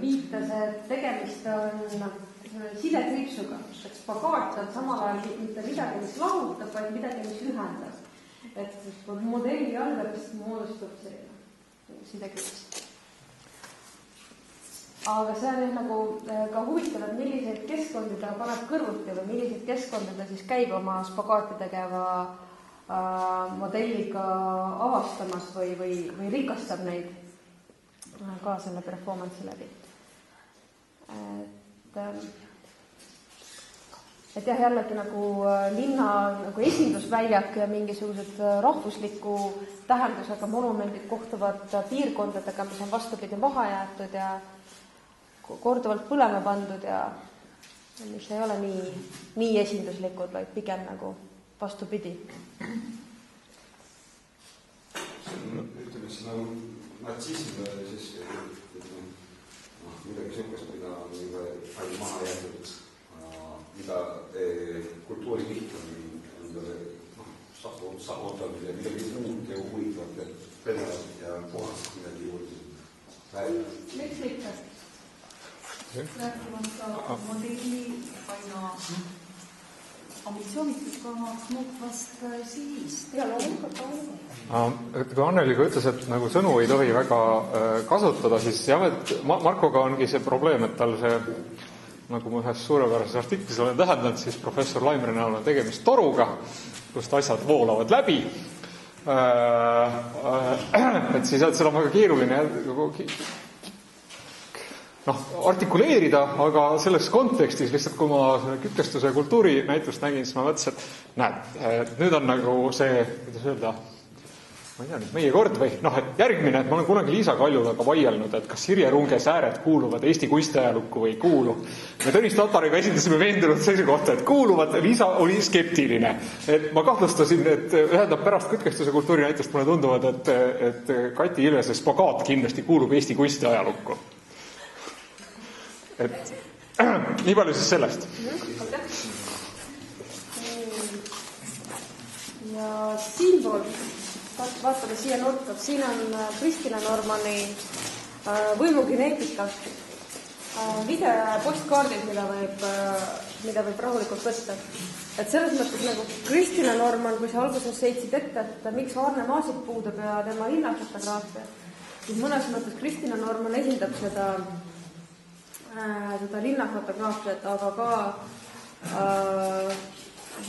viitas, et tegemist on sidekriipsuga, et spagaat on samal ajal mitte midagi, mis lahutab, vaid midagi, mis ühendab. Et modelli algavist moodustub see sidekriips. Aga see on nagu ka huvitav, et milliseid keskkondi ta paneb kõrvuti või milliseid keskkondi ta siis käib oma spagaati tegeva modelliga avastamas või rikastab neid ka selle performance'i läbi. Et jah, jällegi nagu linna nagu esindusväljak ja mingisugused rahvusliku tähendusega monumendid kohtuvad piirkondadega, mis on vastupidi maha jäetud ja korduvalt põlema pandud ja mis ei ole nii esinduslikud, vaid pigem nagu vastupidi. Ütleme, see nagu natsism siis midagi sihukest, mida on palju maha jäetud, mida kultuurikiht on endale saavutanud ja midagi muud ja huvitavat ja pedavat ja puhast midagi juurde. Miks mitte? Rääkimata modelli aina ambitsioonikamaks muutvast siivist. Ja loomulikult on. Kui Anneliga ütles, et nagu sõnu ei tohi väga kasutada, siis jah, et Markoga ongi see probleem, et tal see, nagu ma ühes suurepärases artiklis olen tähendanud, siis professor Laimre näol on tegemist toruga, kust asjad voolavad läbi. Et siis seda on väga keeruline artikuleerida, aga selles kontekstis lihtsalt, kui ma kütkestuse ja kultuuri näitust nägin, siis ma mõtlesin, et näed, nüüd on nagu see, kuidas öelda, ma ei tea nüüd, meie kord või et järgmine, et ma olen kunagi Liisa Kaljulaga vaielnud, et kas Sirje Runge sääred kuuluvad Eesti kunstiajalukku või ei kuulu. Me Tõnis Tatariga esindasime veendunud seisukohta, et kuuluvad, Liisa oli skeptiline. Et ma kahtlustasin, et ühendab pärast kütkestuse kultuuri näitust mulle tunduvad, et Kati Ilvese spagaat kindlasti kuulub Eesti kunstiajalukku. Et nii palju siis sellest. Ja siinpool, vaatame siia nurka, siin on Kristina Normani võimukineetika, video ja postkaardid, mida võib rahulikult võtta. Et selles mõttes nagu Kristina Norman, kui sa alguses seitsid ette, et miks Arne Maasik puudub ja tema linnafotograafia, siis mõnes mõttes Kristina Norman esindab seda linnafotograafiat, aga ka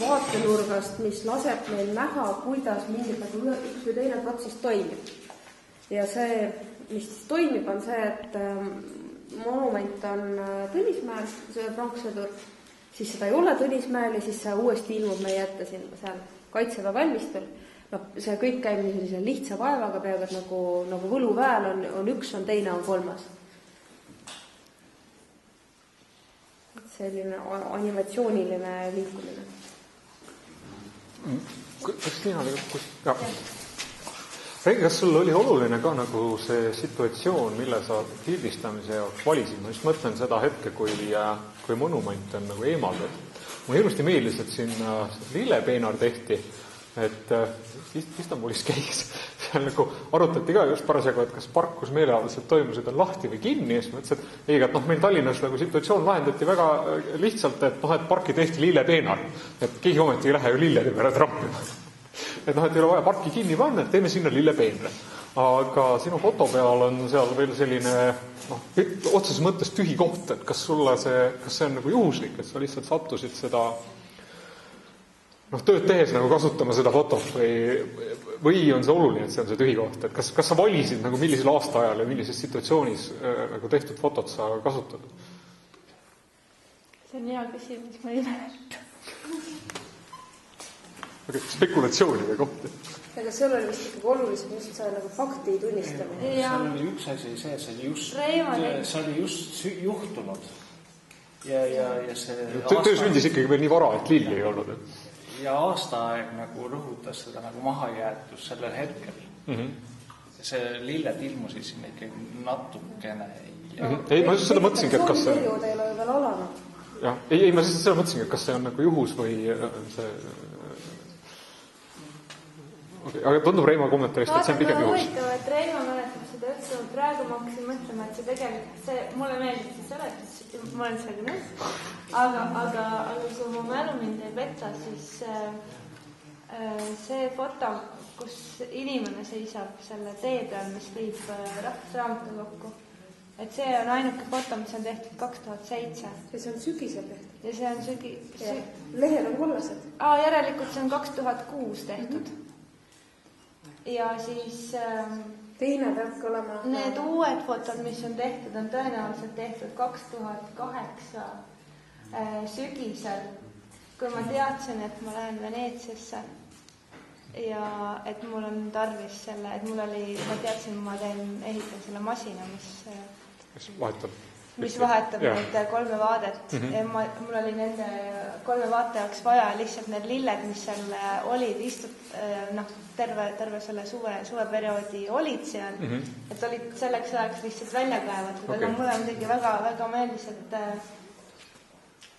vaatenurgast, mis laseb meil näha, kuidas mingid nagu üks või teine protsess toimib. Ja see, mis toimib, on see, et monument on Tõnismäel, see pronksõdur, siis seda ei ole Tõnismäel ja siis see uuesti ilmub meie ette siin seal Kaitseväe valmistul. See kõik käib sellise lihtsa vaevaga peaaegu, et nagu võluväel on üks, on teine, on kolmas. selline animatsiooniline liikumine. Kas Tiina oli Reigi, kas sul oli oluline ka nagu see situatsioon, mille sa pildistamise jaoks valisid? Ma just mõtlen seda hetke, kui monument on nagu eemaldatud. Mulle hirmusti meeldis, et siin lillepeenar tehti, et Istanbulis käis. Seal nagu arutati ka just parasjagu, et kas park, kus meeleavaldused toimusid, on lahti või kinni. Ja siis mõtlesin, et meil Tallinnas nagu situatsioon lahendati väga lihtsalt, et parki tehti lillepeenar. Et keegi ometi ei lähe ju lillede peale trampima. Et ei ole vaja parki kinni panna, et teeme sinna lillepeenre. Aga sinu foto peal on seal veel selline otseses mõttes tühi koht, et kas see on nagu juhuslik, et sa lihtsalt sattusid seda tööd tehes nagu kasutama seda fotot või on see oluline, et see on see tühi koht, et kas sa valisid nagu millisel aastaajal ja millises situatsioonis nagu tehtud fotot sa kasutad? See on hea küsimus, ma ei mäleta. Spekulatsioonide kohta. Aga seal oli vist ikkagi olulisem just see nagu fakti tunnistamine. Seal oli üks asi see, see oli just juhtunud. Ja see töö sündis ikkagi veel nii vara, et lilli ei olnud. Ja aastaaeg nagu rõhutas seda nagu mahajäetus sellel hetkel. See lilled ilmusid siin ikkagi natukene. Ei, ma just seda mõtlesingi, et kas see... Periood ei ole veel alanud. Ei, ma seda mõtlesingi, et kas see on nagu juhus või see... Aga tundub Reimo kommentaarist, et see on pigem juhus. Huvitav, et Reimo mäletab seda üldse, praegu ma hakkasin mõtlema, et see tegelikult, mulle meeldib see seletus, ma olen sellega nõus, aga kui mu mälu mind ei peta, siis see foto, kus inimene seisab selle tee peal, mis viib rahvusraamatu kokku, et see on ainuke foto, mis on tehtud 2007. Ja see on sügisel tehtud. Ja see on Lehel on kollased. Järelikult see on 2006 tehtud. Ja siis teine peab olema need uued fotod, mis on tehtud, on tõenäoliselt tehtud 2008 sügisel, kui ma teadsin, et ma lähen Veneetsiasse ja et mul on tarvis selle, et ma teadsin, ma ehitan selle masina, mis vahetab need kolme vaadet. Ja mul oli nende kolme vaate jaoks vaja lihtsalt need lilled, mis seal olid, terve selle suveperioodi olid seal, et olid selleks ajaks lihtsalt välja kaevatud, aga mulle muidugi väga, väga meeldis, et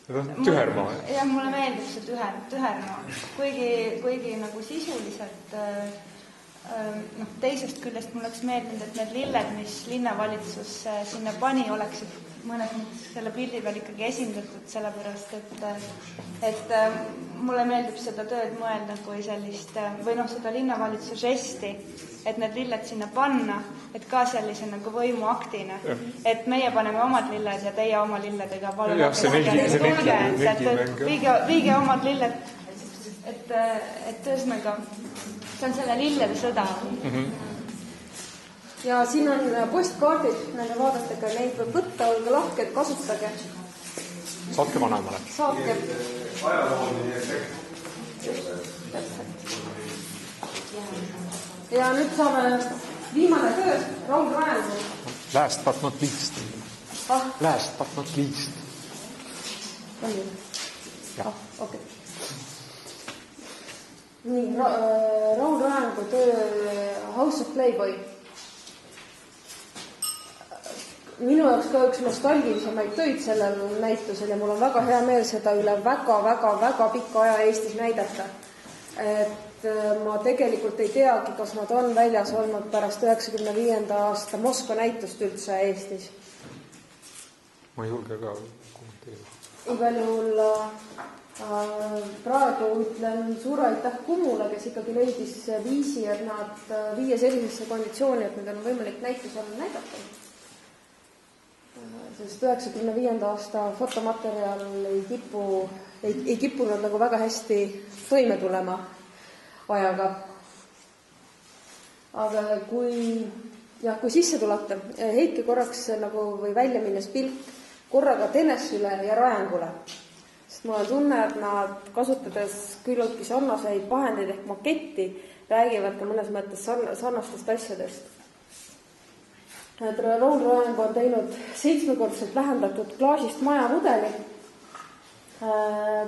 tühermaa. Jah, mulle meeldib see tühermaa, kuigi nagu sisuliselt teisest küljest mul oleks meeldinud, et need lilled, mis linnavalitsus sinna pani, oleksid mõnes mõttes selle pildi peal ikkagi esindatud, sellepärast, et mulle meeldib seda tööd mõelda kui sellist, või seda linnavalitsuse žesti, et need lilled sinna panna, et ka sellise nagu võimuaktina, et meie paneme omad lilled ja teie oma lilledega palun, viige omad lilled, et ühesõnaga see on selle lillede sõda. Ja siin on postkaardid nende vaadetega, neid võib võtta, olge lahked, kasutage. Saatke vanemale. Saatke. Ajalooline efekt. Ja nüüd saame viimane töö, Raul Raengu. Last but not least. Last but not least. Okei. Nii, Raul Raengu töö House of Playboy. Minu jaoks ka üks nostalgilisemaid töid sellel näitusel ja mul on väga hea meel seda üle väga pika aja Eestis näidata. Et ma tegelikult ei teagi, kas nad on väljas olnud pärast 95. aasta Moskva näitust üldse Eestis. Ma ei julge ka kommenteerida. Igal juhul praegu ütlen suure aitäh Kummule, kes ikkagi leidis viisi, et nad viia sellisesse konditsiooni, et need on võimalik näitusel näidata. Sest 95. aasta fotomaterjal ei kippunud nagu väga hästi toime tulema ajaga. Aga kui sisse tulete, heitke korraks nagu või välja minnes pilk korraga Tenessile ja Raengule. Sest mul on tunne, et nad kasutades küllaltki sarnaseid vahendeid ehk maketti räägivad ka mõnes mõttes sarnastest asjadest. Raul Raeng on teinud 7-kordselt vähendatud klaasist majamudeli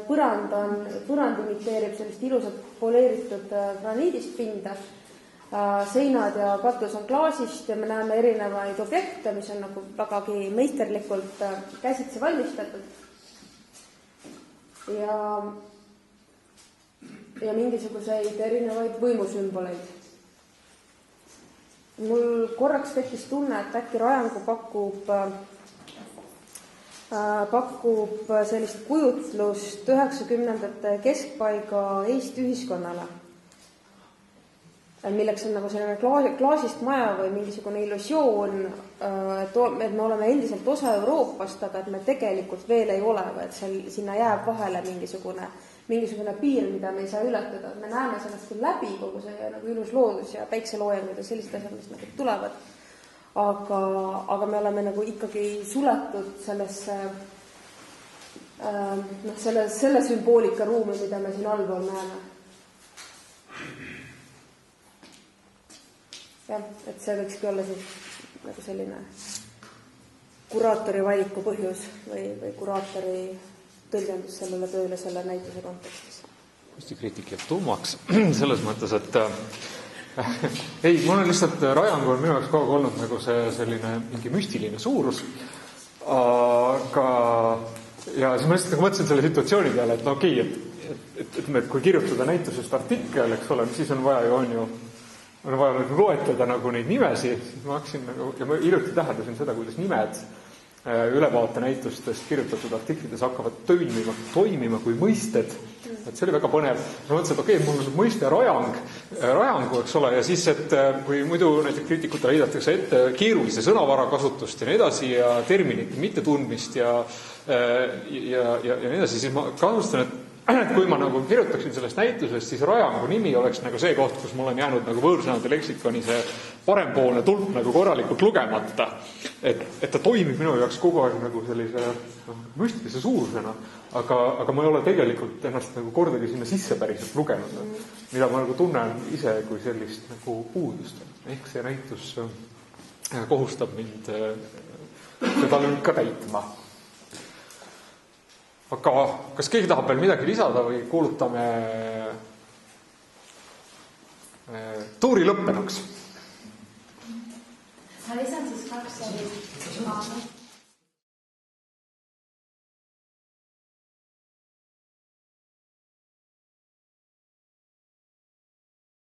Põrand imiteerib sellist ilusat poleeritud graniidist pinda. Seinad ja katus on klaasist ja me näeme erinevaid objekte, mis on nagu vägagi meisterlikult käsitsi valmistatud. Ja mingisuguseid erinevaid võimusümboleid. Mul korraks tekkis tunne, et äkki Rajangu pakub sellist kujutlust 90ndate keskpaiga Eesti ühiskonnale, milleks on nagu selline klaasist maja või mingisugune illusioon, et me oleme endiselt osa Euroopast, aga et me tegelikult veel ei ole, või et sinna jääb vahele mingisugune piir, mida me ei saa ületada. Me näeme sellest küll läbi kogu see nagu ilus loodus ja päikseloojangud ja sellised asjad, mis nagu tulevad. Aga me oleme nagu ikkagi suletud sellesse selle sümboolika ruumi, mida me siin allpool näeme. Jah, et see võikski olla siis nagu selline kuraatori valiku põhjus või kuraatori tõlgendus sellele tööle selle näituse kontekstis. Kunstikriitik jääb tuumaks selles mõttes, et ei, mul on lihtsalt Rajangu on minu jaoks kogu aeg olnud nagu see selline mingi müstiline suurus, aga ja siis ma lihtsalt nagu mõtlesin selle situatsiooni peale, et no okei, et kui kirjutada näitusest artikkel, eks ole, siis on vaja on vaja loetleda nagu neid nimesi, siis ma hakkasin nagu, ja ma hiljuti täheldasin seda, kuidas nimed ülevaate näitustest kirjutatud artiklites hakkavad toimima kui mõisted. Et see oli väga põnev. Ma mõtlesin, et okei, mul on mõiste rajangu, eks ole, ja siis, et kui muidu näiteks kriitikutele heidatakse ette keerulise sõnavara kasutust ja nii edasi ja terminite mittetundmist ja nii edasi, siis ma kahtlustan, et kui ma nagu kirjutaksin sellest näitusest, siis Rajangu nimi oleks nagu see koht, kus mul on jäänud nagu võõrsõnade leksikoni see parempoolne tulp nagu korralikult lugemata. Et ta toimib minu jaoks kogu aeg nagu sellise müstilise suurusena, aga ma ei ole tegelikult ennast nagu kordagi sinna sisse päriselt lugenud, mida ma nagu tunnen ise kui sellist nagu puudust. Ehk see näitus kohustab mind seda lünka täitma. Aga kas keegi tahab veel midagi lisada või kuulutame tuuri lõppenuks?